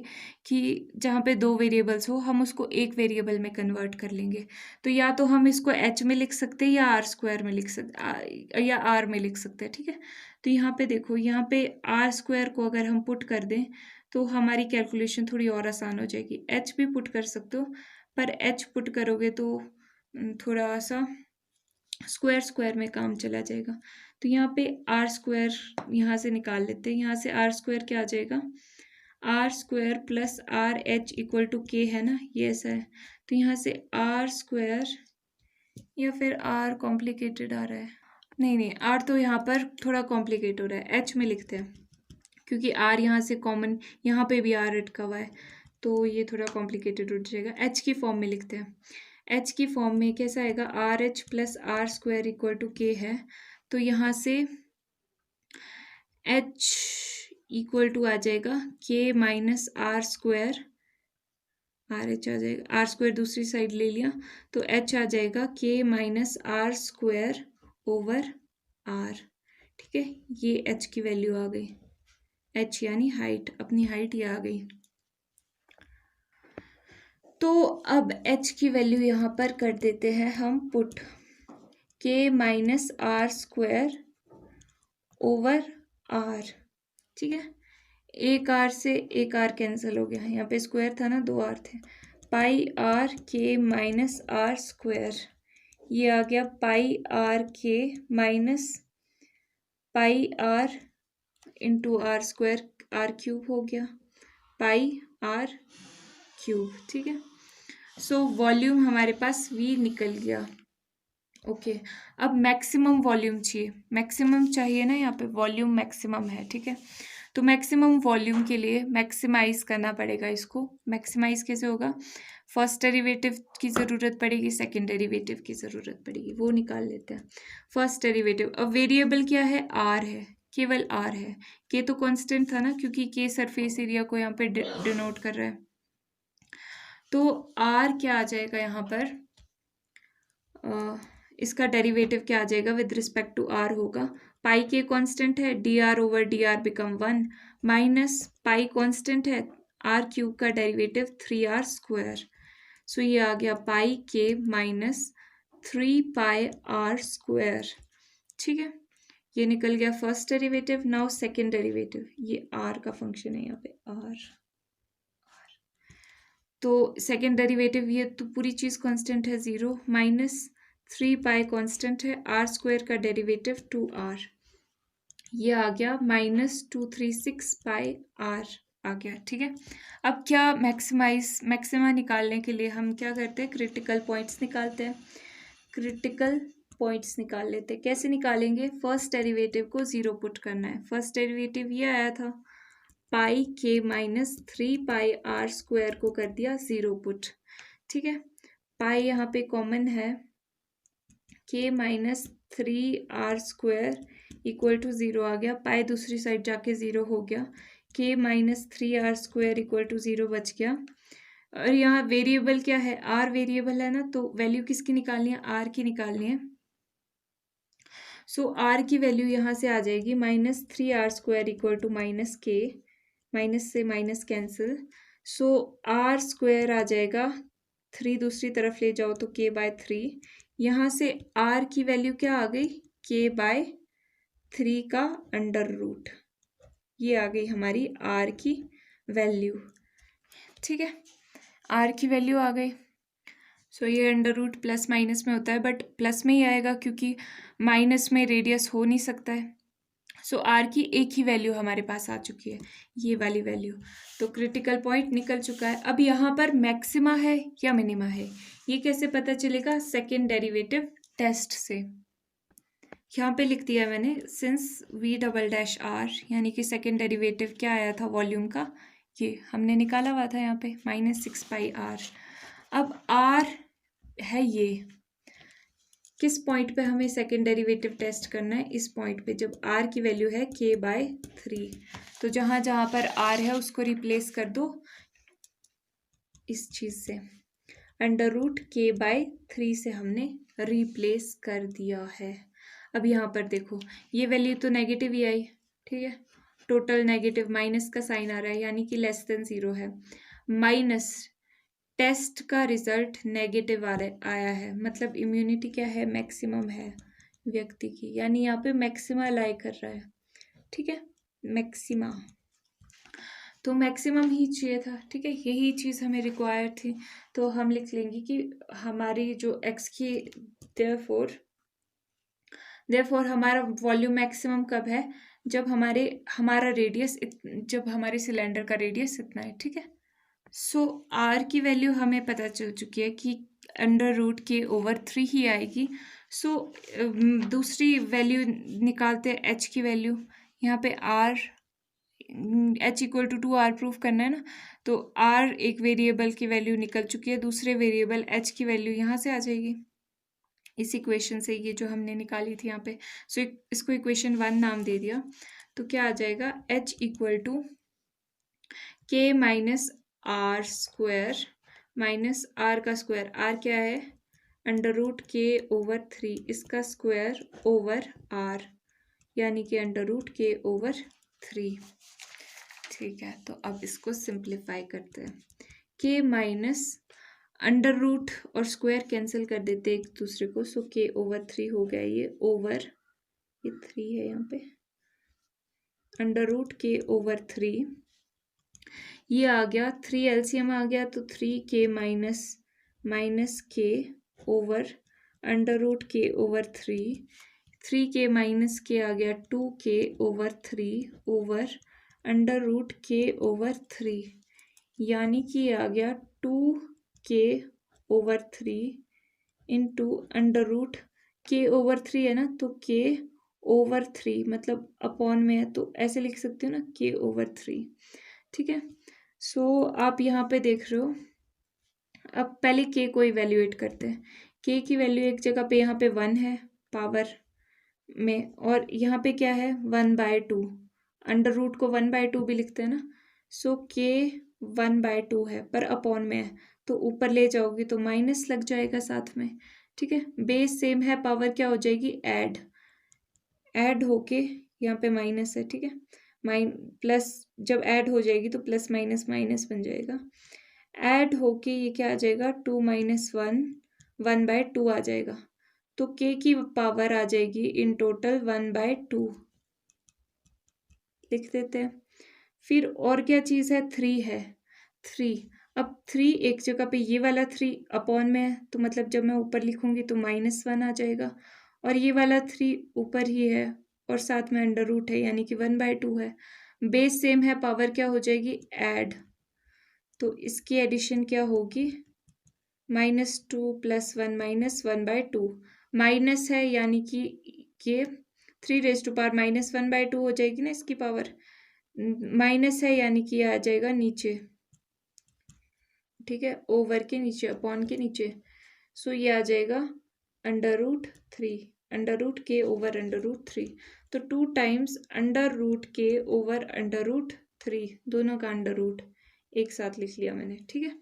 कि जहाँ पे 2 वेरिएबल्स हो, हम उसको एक वेरिएबल में कन्वर्ट कर लेंगे। तो या तो हम इसको h में लिख सकते हैं या आर स्क्वायर में लिख सकते, या आर में लिख सकते हैं। ठीक है, तो यहाँ पे देखो, यहाँ पे आर स्क्वायर को अगर हम पुट कर दें तो हमारी कैलकुलेशन थोड़ी और आसान हो जाएगी। h भी पुट कर सकते हो, पर h पुट करोगे तो थोड़ा सा स्क्वायर में काम चला जाएगा। तो यहाँ पे आर स्क्वायर यहाँ से निकाल लेते हैं। यहाँ से आर स्क्वायर क्या आ जाएगा, r square plus r h equal to k है ना, ये ऐसा है। तो यहाँ से आर स्क्वायर, या फिर आर कॉम्प्लिकेटेड आ रहा है, नहीं आर तो यहाँ पर थोड़ा कॉम्प्लिकेट हो रहा है, एच में लिखते हैं, क्योंकि आर यहाँ से कॉमन, यहाँ पे भी आर अटका हुआ है, तो ये थोड़ा कॉम्प्लिकेटेड हो जाएगा। एच की फॉर्म में लिखते हैं। एच की फॉर्म में कैसा आएगा, r h plus r square equal to k है, तो यहाँ से एच इक्वल टू आ जाएगा k minus r square, r h आ जाएगा, आर स्क्वायर दूसरी साइड ले लिया, तो एच आ जाएगा k minus r square over r. ठीक है, ये एच की वैल्यू आ गई, एच यानी हाइट, अपनी हाइट ये आ गई। तो अब h की वैल्यू यहाँ पर कर देते हैं हम put, k minus r square over r. ठीक है, एक आर से एक आर कैंसिल हो गया, यहाँ पे स्क्वायर था ना, 2 आर थे, pi r k minus r square, ये आ गया pi r k minus pi r into r square, r cube हो गया, पाई आर क्यूब। ठीक है, सो वॉल्यूम हमारे पास v निकल गया। ओके, अब मैक्सिमम वॉल्यूम चाहिए, मैक्सिमम चाहिए ना, यहाँ पे वॉल्यूम मैक्सिमम है। ठीक है, तो मैक्सिमम वॉल्यूम के लिए मैक्सिमाइज करना पड़ेगा इसको। मैक्सिमाइज कैसे होगा, फर्स्ट डेरिवेटिव की ज़रूरत पड़ेगी, सेकंड डेरिवेटिव की ज़रूरत पड़ेगी, वो निकाल लेते हैं। फर्स्ट डेरिवेटिव, अब वेरिएबल क्या है, आर है, केवल आर है, के तो कांस्टेंट था ना, क्योंकि के सरफेस एरिया को यहाँ पे डिनोट कर रहा है। तो r क्या आ जाएगा यहाँ पर, इसका डेरिवेटिव क्या आ जाएगा विद रिस्पेक्ट टू r होगा, पाई के कांस्टेंट है, dr over dr become 1 minus pi constant है, r क्यूब का डेरिवेटिव 3r स्क्वायर। सो ये आ गया पाई के माइनस 3 पाई r स्क्वायर। ठीक है, ये निकल गया first derivative. Now second derivative, ये r का फंक्शन है यहाँ पे r, तो सेकेंड डेरिवेटिव, ये तो पूरी चीज़ कांस्टेंट है 0 माइनस 3 पाई कांस्टेंट है, आर स्क्वायर का डेरिवेटिव 2r, ये आ गया माइनस 236 पाई r आ गया। ठीक है, अब क्या मैक्सिमा निकालने के लिए हम क्या करते हैं, क्रिटिकल पॉइंट्स निकालते हैं। क्रिटिकल पॉइंट्स निकाल लेते हैं, कैसे निकालेंगे, फर्स्ट डेरिवेटिव को 0 पुट करना है। फर्स्ट डेरिवेटिव ये आया था, पाई के माइनस 3 पाई आर स्क्वायर को कर दिया 0 पुट। ठीक है, पाई यहाँ पे कॉमन है, k minus 3 r square equal to 0 आ गया, पाई दूसरी साइड जाके 0 हो गया, k minus 3 r square equal to 0 बच गया। और यहाँ वेरिएबल क्या है, आर वेरिएबल है ना, तो वैल्यू किसकी निकालनी है, आर की निकालनी है। सो आर की वैल्यू यहाँ से आ जाएगी minus 3 r square equal to minus k, minus से minus cancel, so r square आ जाएगा, 3 दूसरी तरफ ले जाओ तो k/3, यहाँ से r की वैल्यू क्या आ गई, k/3 का अंडर रूट, ये आ गई हमारी r की वैल्यू। ठीक है, r की वैल्यू आ गई। सो ये अंडर रूट प्लस माइनस में होता है, बट प्लस में ही आएगा क्योंकि माइनस में रेडियस हो नहीं सकता है। सो आर की एक ही वैल्यू हमारे पास आ चुकी है, ये वाली वैल्यू। तो क्रिटिकल पॉइंट निकल चुका है। अब यहाँ पर मैक्सिमा है या मिनिमा है, ये कैसे पता चलेगा, सेकेंड डेरिवेटिव टेस्ट से। यहाँ पे लिख दिया मैंने, सिंस v∬r, यानी कि सेकेंड डेरिवेटिव क्या आया था वॉल्यूम का, ये हमने निकाला हुआ था यहाँ पे -6πr। अब r है ये, किस पॉइंट पे हमें सेकेंड डेरिवेटिव टेस्ट करना है, इस पॉइंट पे, जब r की वैल्यू है k/3। तो जहाँ जहाँ पर r है उसको रिप्लेस कर दो इस चीज़ से, अंडर रूट k/3 से हमने रिप्लेस कर दिया है। अब यहाँ पर देखो, ये वैल्यू तो नेगेटिव ही आई, ठीक है, टोटल नेगेटिव, माइनस का साइन आ रहा है यानी कि लेस देन 0 है, माइनस टेस्ट का रिजल्ट नेगेटिव आया है, मतलब इम्यूनिटी क्या है, मैक्सिमम है व्यक्ति की, यानी यहाँ पे मैक्सिमा लाई कर रहा है। ठीक है, मैक्सिमा, तो मैक्सिमम ही चाहिए था। ठीक है, यही चीज़ हमें रिक्वायर थी, तो हम लिख लेंगे कि हमारी जो एक्स की देयरफॉर हमारा वॉल्यूम मैक्सिमम कब है, जब हमारा रेडियस, जब हमारे सिलेंडर का रेडियस इतना है। ठीक है, सो आर की वैल्यू हमें पता चल चुकी है कि अंडर रूट k/3 ही आएगी। सो दूसरी वैल्यू निकालते हैं, एच की वैल्यू, यहाँ पे आर, h = 2r प्रूफ करना है ना, तो r एक वेरिएबल की वैल्यू निकल चुकी है, दूसरे वेरिएबल h की वैल्यू यहाँ से आ जाएगी इस इक्वेशन से, ये जो हमने निकाली थी यहाँ पे। सो इसको इक्वेशन 1 नाम दे दिया, तो क्या आ जाएगा, h = k - r square minus r का स्क्वायर, r क्या है, अंडर रूट k/3, इसका स्क्वायर ओवर r, यानी कि अंडर रूट k/3। ठीक है, तो अब इसको सिंप्लीफाई करते हैं, k माइनस अंडर रूट और स्क्वायर कैंसिल कर देते एक दूसरे को, सो k/3 हो गया, ये ओवर, ये 3 है यहाँ पे, अंडर रूट k/3, ये आ गया 3 एलसीएम आ गया, तो 3k minus k over under root k/3, 3k minus k आ गया 2k/3 over under root k/3, यानी कि ये आ गया 2k/3 into under root k/3 है ना, तो k/3 मतलब अपॉन में है, तो ऐसे लिख सकते हो ना, k/3। ठीक है, सो आप यहाँ पे देख रहे हो, अब पहले k को इवेल्युएट करते हैं। k की वैल्यू एक जगह पे यहाँ पे 1 है पावर में, और यहाँ पे क्या है 1/2, अंडर रूट को 1/2 भी लिखते हैं ना, सो k 1/2 है पर अपॉन में है, तो ऊपर ले जाओगी तो माइनस लग जाएगा साथ में। ठीक है, बेस सेम है, पावर क्या हो जाएगी, ऐड होके यहाँ पे माइनस है। ठीक है, प्लस जब ऐड हो जाएगी तो प्लस माइनस माइनस बन जाएगा, ऐड होके ये क्या आ जाएगा, 2 - 1 1/2 आ जाएगा, तो k की पावर आ जाएगी इन टोटल 1/2 लिख देते हैं। फिर और क्या चीज़ है, 3 है, 3, अब 3 एक जगह पे, ये वाला 3 अपॉन में है, तो मतलब जब मैं ऊपर लिखूंगी तो -1 आ जाएगा, और ये वाला 3 ऊपर ही है और साथ में अंडर रूट है, यानी कि 1/2 है, बेस सेम है, पावर क्या हो जाएगी, ऐड, तो इसकी एडिशन क्या होगी, -2 + 1 - 1/2, माइनस है यानी कि ये 3 -1/2 हो जाएगी ना इसकी पावर, माइनस है यानी कि आ जाएगा नीचे। ठीक है, ओवर के नीचे, अपॉन के नीचे, सो ये आ जाएगा अंडर रूट k/3, तो 2 टाइम्स अंडर रूट k/3, दोनों का अंडर रूट एक साथ लिख लिया मैंने। ठीक है,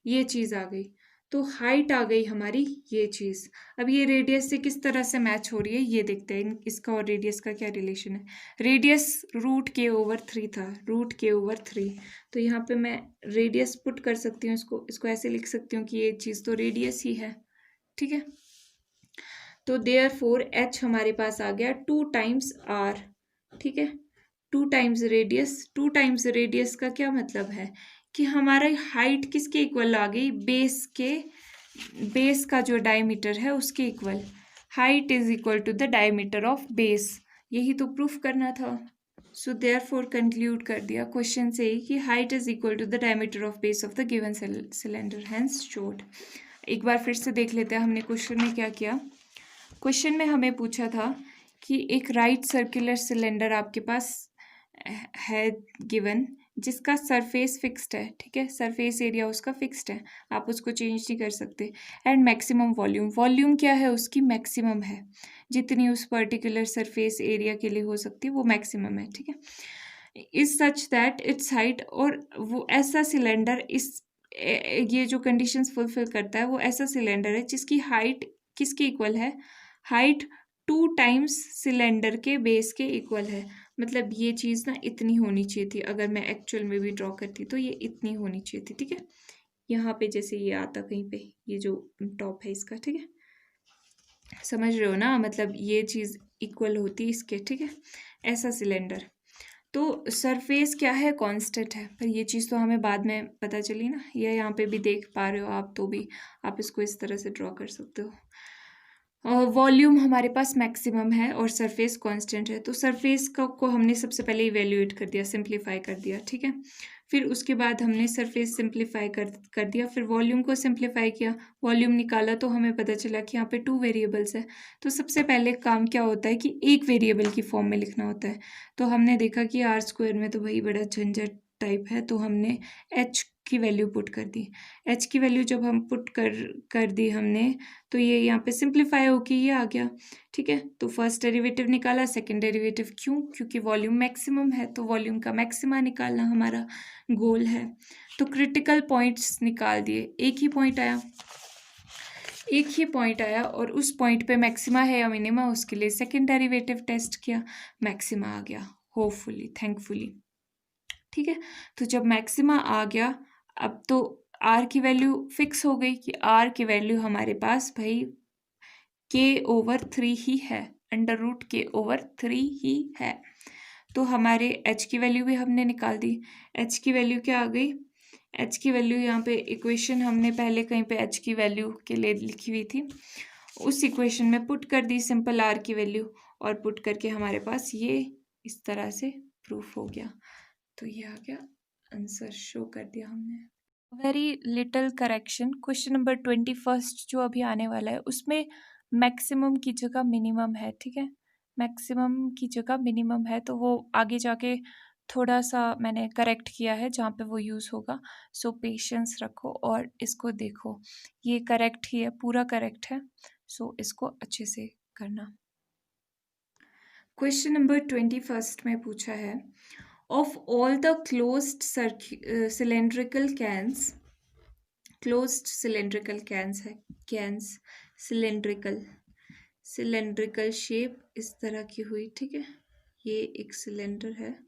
ये चीज़ आ गई, तो हाइट आ गई हमारी ये चीज़। अब ये रेडियस से किस तरह से मैच हो रही है ये देखते हैं, इसका और रेडियस का क्या रिलेशन है। रेडियस √k/3 था, √k/3। तो यहाँ पे मैं रेडियस पुट कर सकती हूँ, इसको ऐसे लिख सकती हूँ कि ये चीज़ तो रेडियस ही है, ठीक है। तो देयरफॉर h हमारे पास आ गया 2 टाइम्स r, ठीक है। 2 टाइम्स रेडियस, 2 टाइम्स रेडियस का क्या मतलब है कि हमारा हाइट किसके इक्वल आ गई, बेस का जो डायमीटर है उसके equal. Height is equal to the diameter of base, यही तो प्रूफ करना था। सो देयरफॉर कंक्लूड कर दिया क्वेश्चन से ही कि height is equal to the diameter of base of the given cylinder, hence showed. एक बार फिर से देख लेते हैं हमने क्वेश्चन में क्या किया। क्वेश्चन में हमें पूछा था कि एक राइट सर्कुलर सिलेंडर आपके पास है गिवन, जिसका सरफेस फिक्स्ड है, ठीक है, सरफेस एरिया उसका फिक्स्ड है, आप उसको चेंज नहीं कर सकते। एंड मैक्सिमम वॉल्यूम, वॉल्यूम क्या है उसकी, मैक्सिमम है, जितनी उस पर्टिकुलर सरफेस एरिया के लिए हो सकती है वो मैक्सिमम है, ठीक है। Is such that its height, और वो ऐसा सिलेंडर ये जो कंडीशंस फुलफिल करता है वो ऐसा सिलेंडर है जिसकी हाइट किसके इक्वल है, हाइट 2 टाइम्स सिलेंडर के बेस के इक्वल है। मतलब ये चीज़ ना इतनी होनी चाहिए थी, अगर मैं एक्चुअल में भी ड्रॉ करती तो ये इतनी होनी चाहिए थी, ठीक है। यहाँ पे जैसे ये आता कहीं पे, ये जो टॉप है इसका, ठीक है, समझ रहे हो ना, मतलब ये चीज़ इक्वल होती इसके, ठीक है, ऐसा सिलेंडर। तो सरफेस क्या है, कांस्टेंट है, पर ये चीज़ तो हमें बाद में पता चली ना, ये यहाँ पे भी देख पा रहे हो आप, तो भी आप इसको इस तरह से ड्रॉ कर सकते हो। वॉल्यूम हमारे पास मैक्सिमम है और सरफेस कांस्टेंट है, तो सरफेस को हमने सबसे पहले इवेल्युएट कर दिया, सिंप्लीफाई कर दिया, ठीक है। फिर उसके बाद हमने सरफेस सिंप्लीफाई कर दिया, फिर वॉल्यूम को सिंप्लीफाई किया, वॉल्यूम निकाला तो हमें पता चला कि यहाँ पे 2 वेरिएबल्स है। तो सबसे पहले काम क्या होता है कि एक वेरिएबल की फॉर्म में लिखना होता है। तो हमने देखा कि r² में तो भाई बड़ा झंझट टाइप है, तो हमने h की वैल्यू पुट कर दी। h की वैल्यू जब हम पुट कर दी हमने, तो ये यहाँ पे सिंप्लीफाई होके ये आ गया, ठीक है। तो फर्स्ट डेरिवेटिव निकाला, सेकंड डेरिवेटिव क्यों, क्योंकि वॉल्यूम मैक्सिमम है, तो वॉल्यूम का मैक्सिमा निकालना हमारा गोल है। तो क्रिटिकल पॉइंट्स निकाल दिए, एक ही पॉइंट आया और उस पॉइंट पे मैक्सिमा है या मिनिमा, उसके लिए सेकंड डेरिवेटिव टेस्ट किया, मैक्सिमा आ गया, होपफुली, थैंकफुली, ठीक है। तो जब मैक्सिमा आ गया, अब तो r की वैल्यू फिक्स हो गई कि r की वैल्यू हमारे पास भाई k/3 ही है, √k/3 ही है। तो हमारे h की वैल्यू भी हमने निकाल दी। h की वैल्यू क्या आ गई, h की वैल्यू यहाँ पे इक्वेशन हमने पहले कहीं पे h की वैल्यू के लिए लिखी हुई थी, उस इक्वेशन में पुट कर दी सिंपल r की वैल्यू, और पुट करके हमारे पास ये इस तरह से प्रूफ हो गया। तो ये आ गया आंसर, शो कर दिया हमने। Very little correction, question number 21 जो अभी आने वाला है उसमें मैक्सिमम की जगह मिनिमम है, ठीक है, मैक्सिमम की जगह मिनिमम है, तो वो आगे जाके थोड़ा सा मैंने करेक्ट किया है जहाँ पे वो यूज़ होगा। सो पेशेंस रखो और इसको देखो, ये करेक्ट ही है, पूरा करेक्ट है, सो इसको अच्छे से करना। क्वेश्चन नंबर 21 में पूछा है, of all the closed cylindrical cans, closed cylindrical cans है, cans cylindrical shape इस तरह की हुई, ठीक है, ये एक सिलेंडर है,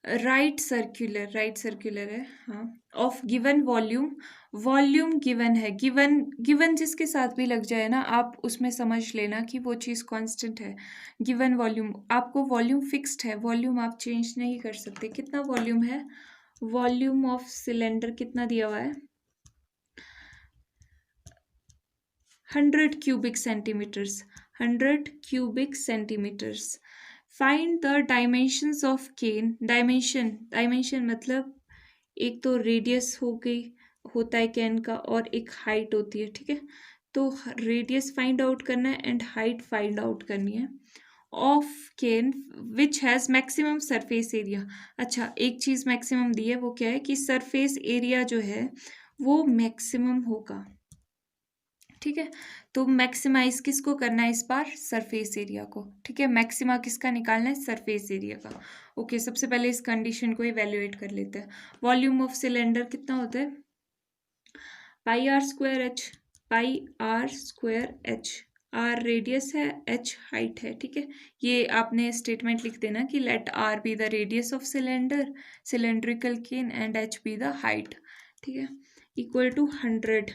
राइट सर्कुलर है, हाँ, ऑफ गिवन वॉल्यूम गिवन है, गिवन जिसके साथ भी लग जाए ना आप उसमें समझ लेना कि वो चीज़ कांस्टेंट है। गिवन वॉल्यूम, आपको वॉल्यूम फिक्स्ड है, वॉल्यूम आप चेंज नहीं कर सकते। कितना वॉल्यूम है, वॉल्यूम ऑफ सिलेंडर कितना दिया हुआ है, 100 cubic centimetres, 100 cubic centimetres. Find the dimensions of can, dimension मतलब एक तो रेडियस हो गई, होता है कैन का, और एक हाइट होती है, ठीक है। तो रेडियस फाइंड आउट करना है एंड हाइट फाइंड आउट करनी है of can which has maximum surface area. अच्छा, एक चीज़ मैक्सिमम दी है, वो क्या है कि सरफेस एरिया जो है वो मैक्सिमम होगा, ठीक है। तो मैक्सिमाइज किसको करना है इस बार, सरफेस एरिया को, ठीक है, मैक्सिमा किसका निकालना है, सरफेस एरिया का। ओके, सबसे पहले इस कंडीशन को इवेल्युएट कर लेते हैं। वॉल्यूम ऑफ सिलेंडर कितना होता है, pi r square h, pi r square h, r radius है, एच हाइट है, ठीक है। ये आपने स्टेटमेंट लिख देना कि let r be the radius of cylinder, cylindrical can and h be the height, ठीक है, इक्वल टू 100।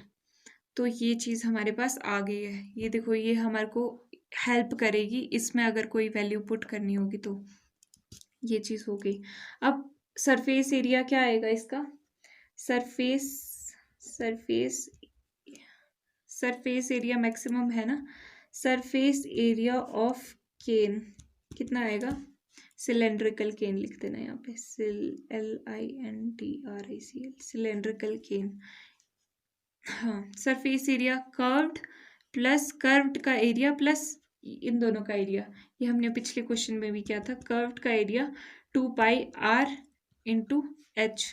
तो ये चीज़ हमारे पास आ गई है। ये देखो, ये हमारे को हेल्प करेगी इसमें अगर कोई वैल्यू पुट करनी होगी तो। ये चीज़ हो गई। अब सरफेस एरिया क्या आएगा इसका? Surface surface surface area maximum है ना। सरफेस एरिया ऑफ केन कितना आएगा? सिलेंड्रिकल केन लिख देना यहाँ पे, LINDRICL, सिलेंड्रिकल केन। हाँ, surface area curved plus curved का एरिया प्लस इन दोनों का एरिया, ये हमने पिछले क्वेश्चन में भी किया था। कर्व्ड का area 2 pi r into h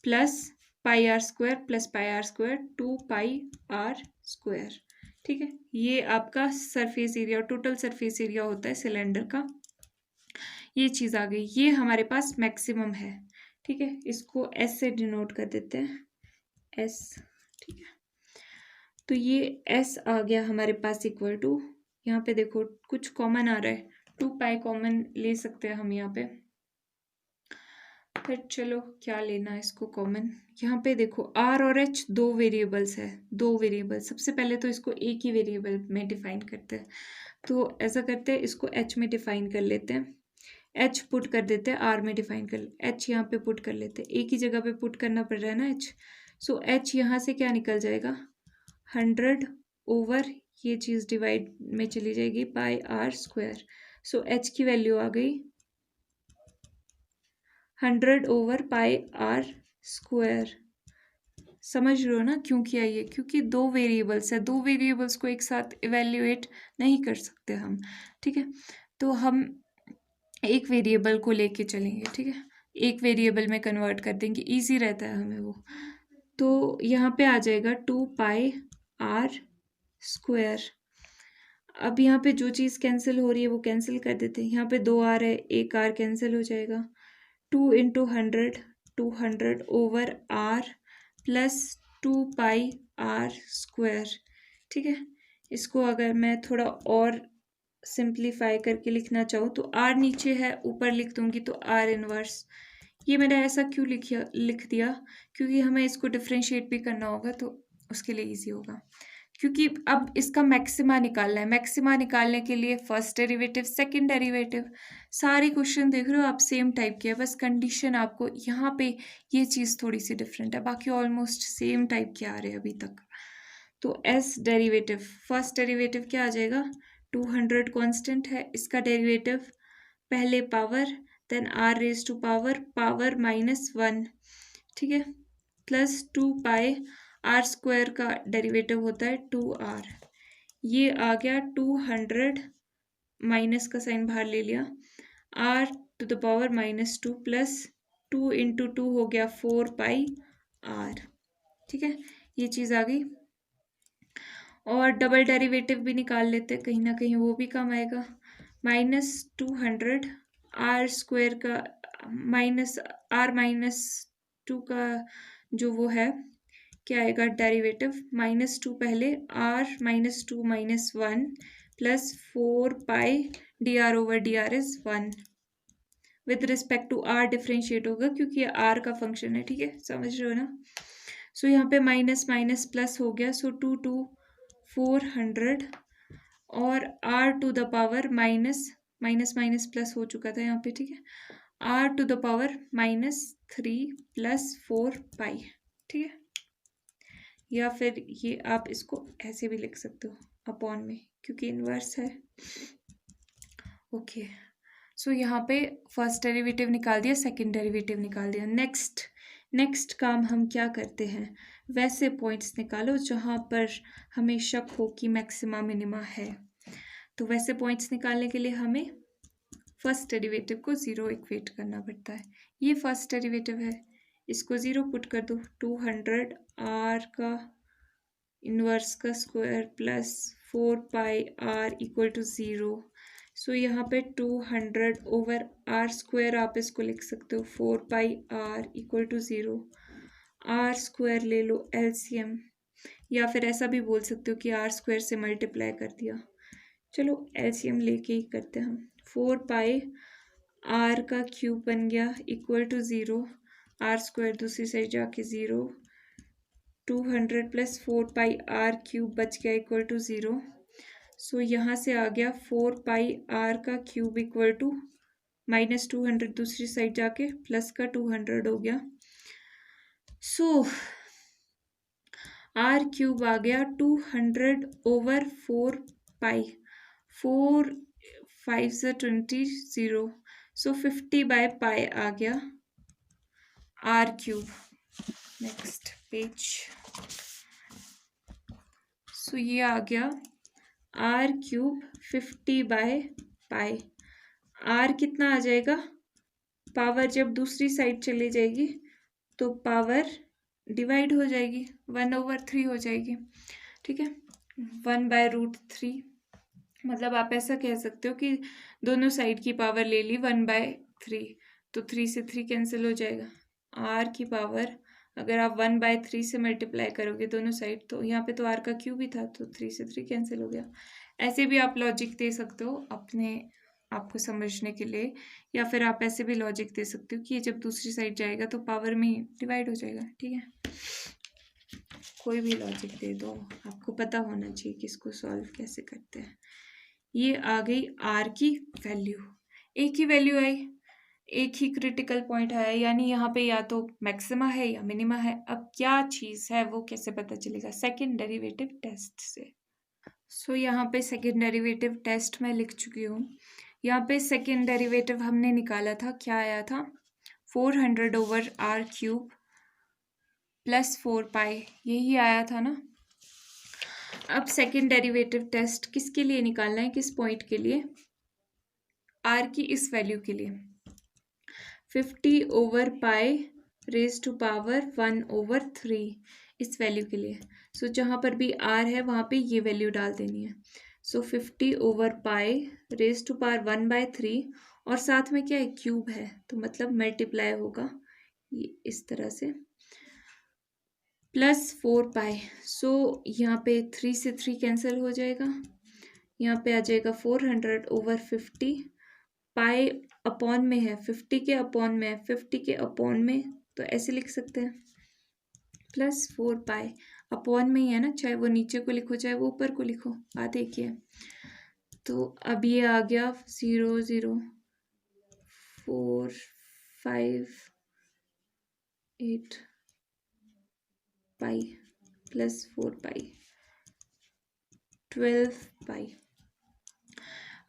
plus pi r square plus pi r square 2 pi r square, ठीक है। ये आपका surface area, total surface area होता है सिलेंडर का। ये चीज़ आ गई, ये हमारे पास मैक्सिमम है, ठीक है। इसको एस से डिनोट कर देते हैं, एस, ठीक है। तो ये एस आ गया हमारे पास इक्वल टू, यहाँ पे देखो कुछ कॉमन आ रहा है, 2 पाई कॉमन ले सकते हैं हम यहाँ पे। फिर चलो क्या लेना है इसको कॉमन, यहाँ पे देखो आर और एच दो वेरिएबल्स है, दो वेरिएबल। सबसे पहले तो इसको एक ही वेरिएबल में डिफाइन करते हैं, तो ऐसा करते हैं, इसको एच में डिफाइन कर लेते हैं, एच पुट कर देते हैं, आर में डिफाइन कर, एच यहाँ पे पुट कर लेते हैं, एक ही जगह पे पुट करना पड़ रहा है ना एच। सो एच यहाँ से क्या निकल जाएगा, 100 ओवर ये चीज़ डिवाइड में चली जाएगी पाई आर स्क्वायर। सो एच की वैल्यू आ गई 100 ओवर पाई आर स्क्वायर। समझ रहे हो ना क्यों किया ये? क्योंकि दो वेरिएबल्स है, दो वेरिएबल्स को एक साथ इवेल्युएट नहीं कर सकते हम, ठीक है। तो हम एक वेरिएबल को लेके चलेंगे, ठीक है, एक वेरिएबल में कन्वर्ट कर देंगे, इजी रहता है हमें वो। तो यहाँ पे आ जाएगा 2 पाई आर स्क्वायर। अब यहाँ पे जो चीज़ कैंसिल हो रही है वो कैंसिल कर देते हैं, यहाँ पे 2 आर है, एक आर कैंसिल हो जाएगा, 2 into 100, 200 over r plus 2 pi r square, ठीक है। इसको अगर मैं थोड़ा और सिंप्लीफाई करके लिखना चाहूँ तो आर नीचे है, ऊपर लिख दूंगी तो आर इनवर्स। ये मैंने ऐसा क्यों लिख दिया, क्योंकि हमें इसको डिफ्रेंशिएट भी करना होगा तो उसके लिए इजी होगा। क्योंकि अब इसका मैक्सिमा निकालना है, मैक्सिमा निकालने के लिए फर्स्ट डेरिवेटिव, सेकंड डेरिवेटिव, सारे क्वेश्चन देख रहे हो आप सेम टाइप के है, बस कंडीशन आपको यहाँ पे ये चीज़ थोड़ी सी डिफरेंट है, बाकी ऑलमोस्ट सेम टाइप के आ रहे हैं अभी तक। तो एस डेरिवेटिव, फर्स्ट डेरिवेटिव क्या आ जाएगा, 200 कांस्टेंट है, इसका डेरिवेटिव पहले power then r raise to power -1, ठीक है, प्लस 2 पाई आर स्क्वायर का डेरिवेटिव होता है 2r। ये आ गया 200, माइनस का साइन बाहर ले लिया, r to the power -2 plus 2 into 2 हो गया 4 पाई r, ठीक है। ये चीज़ आ गई। और डबल डेरिवेटिव भी निकाल लेते हैं, कहीं ना कहीं वो भी कम आएगा, -200 आर स्क्वायर का माइनस r -2 का जो वो है क्या आएगा डेरिवेटिव, -2 पहले, r -2 -1 plus 4 pi dr over dr is 1। With respect to r differentiate होगा क्योंकि ये r का फंक्शन है, ठीक है, समझ रहे हो ना। सो यहाँ पे माइनस माइनस प्लस हो गया, सो 2 2 400 और r to the power minus minus plus हो चुका था यहाँ पे, ठीक है, r to the power -3 plus 4 pi, ठीक है। या फिर ये आप इसको ऐसे भी लिख सकते हो अपॉन में, क्योंकि इनवर्स है। ओके, सो यहाँ पे फर्स्ट डेरिवेटिव निकाल दिया, सेकंड डेरिवेटिव निकाल दिया। नेक्स्ट काम हम क्या करते हैं, वैसे पॉइंट्स निकालो जहाँ पर हमें शक हो कि मैक्सिमा मिनिमा है। तो वैसे पॉइंट्स निकालने के लिए हमें फर्स्ट डेरिवेटिव को 0 इक्वेट करना पड़ता है। ये फर्स्ट डेरिवेटिव है, इसको 0 पुट कर दो, 200 r का इनवर्स का square plus 4 pi r equal to 0। So यहाँ पे 200 ओवर r स्क्वायर आप इसको लिख सकते हो 4 pi r equal to 0। r square ले लो एलसीएम, या फिर ऐसा भी बोल सकते हो कि आर स्क्वायर से मल्टीप्लाई कर दिया। चलो एलसीएम लेके ही करते हैं हम। 4 पाई आर का क्यूब बन गया इक्वल टू 0, आर स्क्वायर दूसरी साइड जाके 0, 200 प्लस 4 पाई आर क्यूब बच गया इक्वल टू 0। सो यहाँ से आ गया 4 पाई आर का क्यूब इक्वल टू माइनस 200 दूसरी साइड जाके प्लस का 200 हो गया। सो आर क्यूब आ गया 200 ओवर 4 पाई, 4 5 से 20 0, सो 50 बाय पाई आ गया r cube. Next page. So ये आ गया r cube 50 by pi. R कितना आ जाएगा, पावर जब दूसरी साइड चली जाएगी तो पावर डिवाइड हो जाएगी, 1/3 हो जाएगी। ठीक है, 1/√3, मतलब आप ऐसा कह सकते हो कि दोनों साइड की पावर ले ली 1/3, तो 3 से 3 कैंसिल हो जाएगा। आर की पावर अगर आप 1/3 से मल्टीप्लाई करोगे दोनों साइड, तो यहाँ पे तो आर का क्यूब ही था, तो 3 से 3 कैंसिल हो गया। ऐसे भी आप लॉजिक दे सकते हो अपने आपको समझने के लिए, या फिर आप ऐसे भी लॉजिक दे सकते हो कि ये जब दूसरी साइड जाएगा तो पावर में डिवाइड हो जाएगा। ठीक है, कोई भी लॉजिक दे दो, आपको पता होना चाहिए कि इसको सॉल्व कैसे करते हैं। ये आ गई आर की वैल्यू, एक ही वैल्यू आई, एक ही क्रिटिकल पॉइंट आया, यानी यहाँ पे या तो मैक्सिमा है या मिनिमा है। अब क्या चीज़ है वो कैसे पता चलेगा, सेकेंड डेरिवेटिव टेस्ट से। सो यहाँ पे सेकेंड डेरिवेटिव टेस्ट मैं लिख चुकी हूँ। यहाँ पे सेकेंड डेरिवेटिव हमने निकाला था, क्या आया था, 400 ओवर आर क्यूब प्लस 4 पाई, यही आया था ना। अब सेकेंड डेरिवेटिव टेस्ट किसके लिए निकालना है, किस पॉइंट के लिए, आर की इस वैल्यू के लिए, 50 over pi raise to power 1/3, इस वैल्यू के लिए। सो जहाँ पर भी आर है वहाँ पे ये वैल्यू डाल देनी है। So 50 over pi raise to power 1/3, और साथ में क्या है, क्यूब है, तो मतलब मल्टीप्लाई होगा ये इस तरह से, प्लस 4 पाई। सो यहाँ पे 3 से 3 कैंसिल हो जाएगा, यहाँ पे आ जाएगा 400 ओवर 50, पाई अपॉन में है, 50 के अपॉन में है, 50 के अपॉन में, तो ऐसे लिख सकते हैं, प्लस 4 पाई, अपॉन में ही है ना, चाहे वो नीचे को लिखो चाहे वो ऊपर को लिखो, बात एक ही है। तो अब ये आ गया 0 0 4 5 8 पाई प्लस 4 पाई 12 पाई।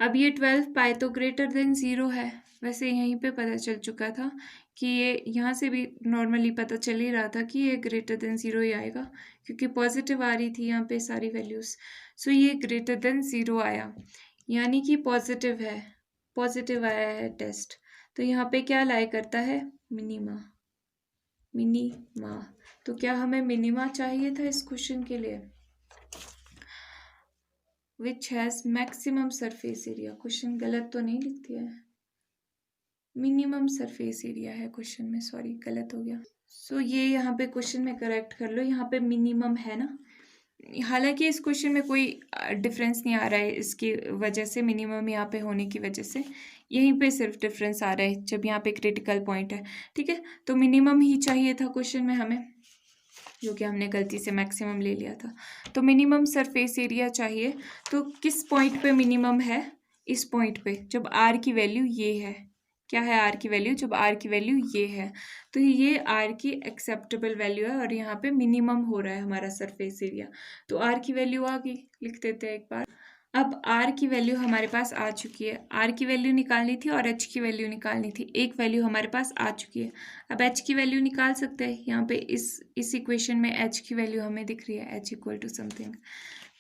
अब ये 12 पाई तो ग्रेटर देन 0 है, वैसे यहीं पे पता चल चुका था कि ये यहाँ से भी नॉर्मली पता चल ही रहा था कि ये ग्रेटर देन 0 ही आएगा, क्योंकि पॉजिटिव आ रही थी यहाँ पे सारी वैल्यूज़। सो ये ग्रेटर देन 0 आया, यानी कि पॉजिटिव है, पॉजिटिव आया है टेस्ट। तो यहाँ पे क्या लाई करता है, मिनिमा, मिनिमा। तो क्या हमें मिनिमा चाहिए था इस क्वेश्चन के लिए, which has maximum surface area. Question गलत तो नहीं लिख दिया है, मिनिमम सरफेस एरिया है क्वेश्चन में, सॉरी गलत हो गया। सो ये यहाँ पे क्वेश्चन में करेक्ट कर लो, यहाँ पे मिनिमम है ना, हालांकि इस क्वेश्चन में कोई डिफरेंस नहीं आ रहा है इसकी वजह से, मिनिमम यहाँ पे होने की वजह से यहीं पे सिर्फ डिफरेंस आ रहा है जब यहाँ पे क्रिटिकल पॉइंट है। ठीक है, तो मिनिमम ही चाहिए था क्वेश्चन में हमें, जो कि हमने गलती से मैक्सिमम ले लिया था। तो मिनिमम सरफेस एरिया चाहिए, तो किस पॉइंट पे मिनिमम है, इस पॉइंट पे, जब आर की वैल्यू ये है। क्या है आर की वैल्यू, जब आर की वैल्यू ये है, तो ये आर की एक्सेप्टेबल वैल्यू है, और यहाँ पे मिनिमम हो रहा है हमारा सरफेस एरिया, तो आर की वैल्यू आ गई, लिख देते हैं एक बार। अब आर की वैल्यू हमारे पास आ चुकी है, आर की वैल्यू निकालनी थी और एच की वैल्यू निकालनी थी, एक वैल्यू हमारे पास आ चुकी है। अब एच की वैल्यू निकाल सकते हैं, यहाँ पे इस इक्वेशन में एच की वैल्यू हमें दिख रही है, एच इक्वल टू समथिंग,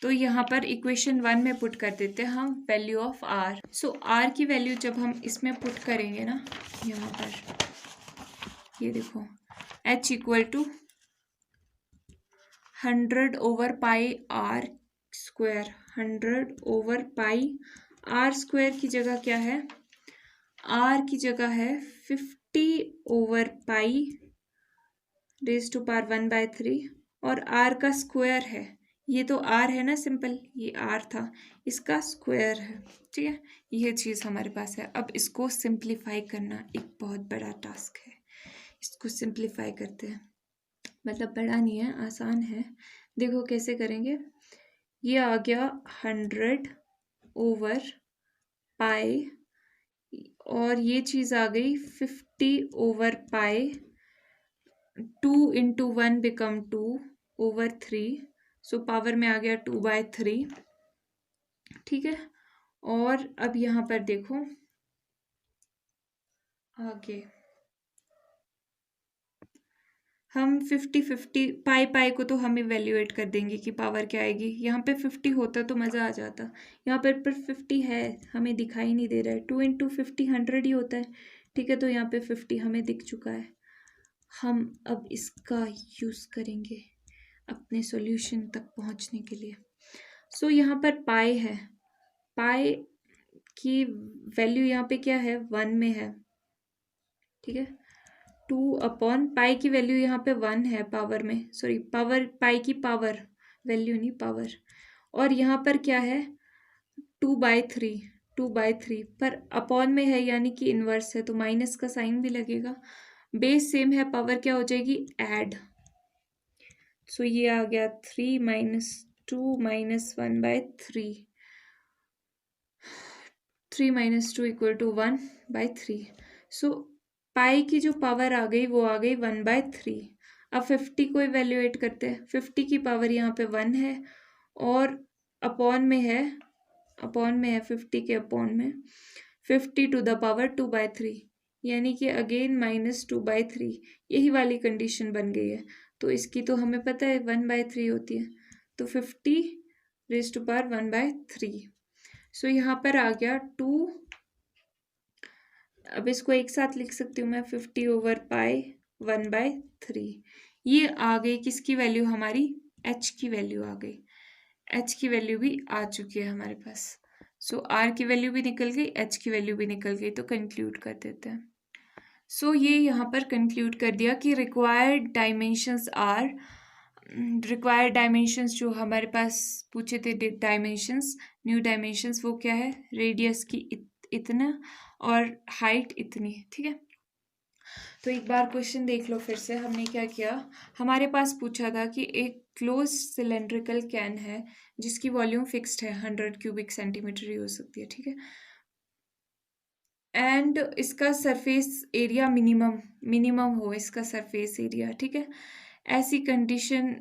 तो यहाँ पर इक्वेशन 1 में पुट कर देते हैं हम value of r. So r की वैल्यू जब हम इसमें पुट करेंगे ना, यहाँ पर ये देखो, h equal to 100 over pi r square, 100 over pi r square की जगह क्या है, आर की जगह है 50 over pi raise to power 1/3, और आर का स्क्वायर है, ये तो आर है ना सिंपल, ये आर था, इसका स्क्वायर है, ठीक है, ये चीज़ हमारे पास है। अब इसको सिंप्लीफाई करना एक बहुत बड़ा टास्क है, इसको सिंप्लीफाई करते हैं, मतलब बड़ा नहीं है, आसान है। देखो कैसे करेंगे, ये आ गया 100/पाई और ये चीज़ आ गई 50/पाई, 2 × 1 बिकम 2/3, सो पावर में आ गया 2/3, ठीक है। और अब यहाँ पर देखो आगे हम 50 पाई को तो हम इवेल्युएट कर देंगे कि पावर क्या आएगी। यहाँ पे 50 होता तो मज़ा आ जाता, यहाँ पर 50 है, हमें दिखाई नहीं दे रहा है। 2 × 50 100 ही होता है, ठीक है, तो यहाँ पे 50 हमें दिख चुका है। हम अब इसका यूज़ करेंगे अपने सॉल्यूशन तक पहुँचने के लिए। सो यहाँ पर पाई है, पाई की वैल्यू यहाँ पे क्या है, 1 में है, ठीक है। 2/पाई की वैल्यू यहाँ पे 1 है पावर में, सॉरी पावर, पाई की पावर, वैल्यू नहीं पावर। और यहाँ पर क्या है 2/3 पर अपॉन में है, यानी कि इन्वर्स है, तो माइनस का साइन भी लगेगा। बेस सेम है, पावर क्या हो जाएगी ऐड, सो ये आ गया 3 - 2 - 1/3, 3 - 2 = 1/3। सो पाई की जो पावर आ गई वो आ गई 1/3। अब 50 को इवेल्युएट करते हैं, 50 की पावर यहाँ पे 1 है और अपॉन में है, 50 के अपॉन में 50 to the power 2/3, यानी कि अगेन -2/3, यही वाली कंडीशन बन गई है। तो इसकी तो हमें पता है 1/3 होती है, तो 50⁻1/3। सो यहाँ पर आ गया 2, अब इसको एक साथ लिख सकती हूँ मैं, 50/पाई 1/3। ये आ गई किसकी वैल्यू, हमारी h की वैल्यू आ गई, h की वैल्यू भी आ चुकी है हमारे पास। सो r की वैल्यू भी निकल गई, h की वैल्यू भी निकल गई, तो कंक्लूड कर देते हैं। सो ये यहाँ पर कंक्लूड कर दिया कि रिक्वायर्ड डायमेंशंस जो हमारे पास पूछे थे, डायमेंशंस, न्यू डायमेंशंस, वो क्या है, रेडियस की इतना और हाइट इतनी, ठीक है। तो एक बार क्वेश्चन देख लो फिर से, हमने क्या किया, हमारे पास पूछा था कि एक क्लोज सिलेंड्रिकल कैन है जिसकी वॉल्यूम फिक्स्ड है, 100 क्यूबिक सेंटीमीटर ही हो सकती है, ठीक है, एंड इसका सरफेस एरिया मिनिमम हो, इसका सरफेस एरिया, ठीक है। ऐसी कंडीशन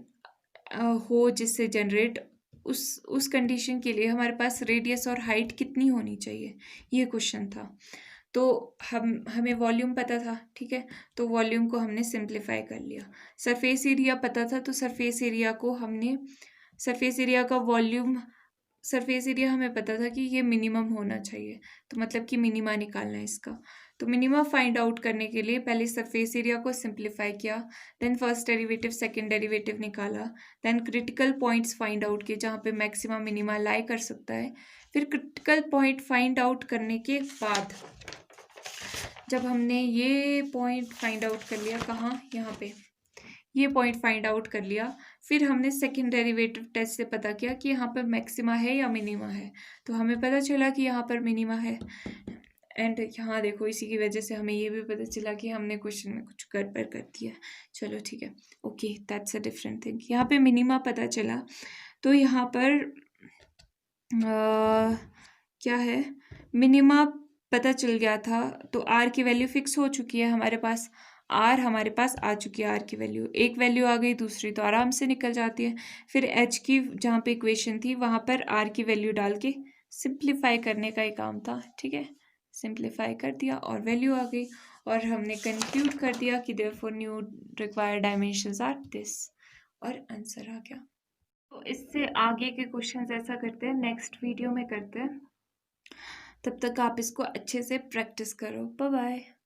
हो जिससे जनरेट, उस कंडीशन के लिए हमारे पास रेडियस और हाइट कितनी होनी चाहिए, ये क्वेश्चन था। तो हमें वॉल्यूम पता था, ठीक है, तो वॉल्यूम को हमने सिंप्लीफाई कर लिया। सरफेस एरिया पता था, तो सरफेस एरिया को हमने, सरफेस एरिया का वॉल्यूम, सरफेस एरिया हमें पता था कि ये मिनिमम होना चाहिए, तो मतलब कि मिनिमा निकालना है इसका। तो मिनिमा फाइंड आउट करने के लिए पहले सरफेस एरिया को सिंप्लीफाई किया, then first derivative second derivative निकाला, then critical points find out किए जहाँ पे मैक्सिमम मिनिमा लाई कर सकता है। फिर क्रिटिकल पॉइंट फाइंड आउट करने के बाद, जब हमने ये पॉइंट फाइंड आउट कर लिया, कहाँ, यहाँ पे ये पॉइंट फाइंड आउट कर लिया, फिर हमने सेकंड डेरिवेटिव टेस्ट से पता किया कि यहाँ पर मैक्सिमा है या मिनिमा है, तो हमें पता चला कि यहाँ पर मिनिमा है। एंड यहाँ देखो, इसी की वजह से हमें ये भी पता चला कि हमने क्वेश्चन में कुछ गड़बड़ कर दिया। चलो ठीक है, okay, that's a different thing. यहाँ पे मिनिमा पता चला, तो यहाँ पर क्या है, मिनिमा पता चल गया था, तो आर की वैल्यू फिक्स हो चुकी है हमारे पास, आर हमारे पास आ चुकी है, आर की वैल्यू, एक वैल्यू आ गई, दूसरी तो आराम से निकल जाती है। फिर एच की जहाँ पे इक्वेशन थी वहाँ पर आर की वैल्यू डाल के सिंप्लीफाई करने का ही काम था, ठीक है, सिंप्लीफाई कर दिया और वैल्यू आ गई, और हमने कंक्लूड कर दिया कि therefore new required dimensions are this, और आंसर आ गया। तो इससे आगे के क्वेश्चंस ऐसा करते हैं, नेक्स्ट वीडियो में करते हैं, तब तक आप इसको अच्छे से प्रैक्टिस करो। Bye bye.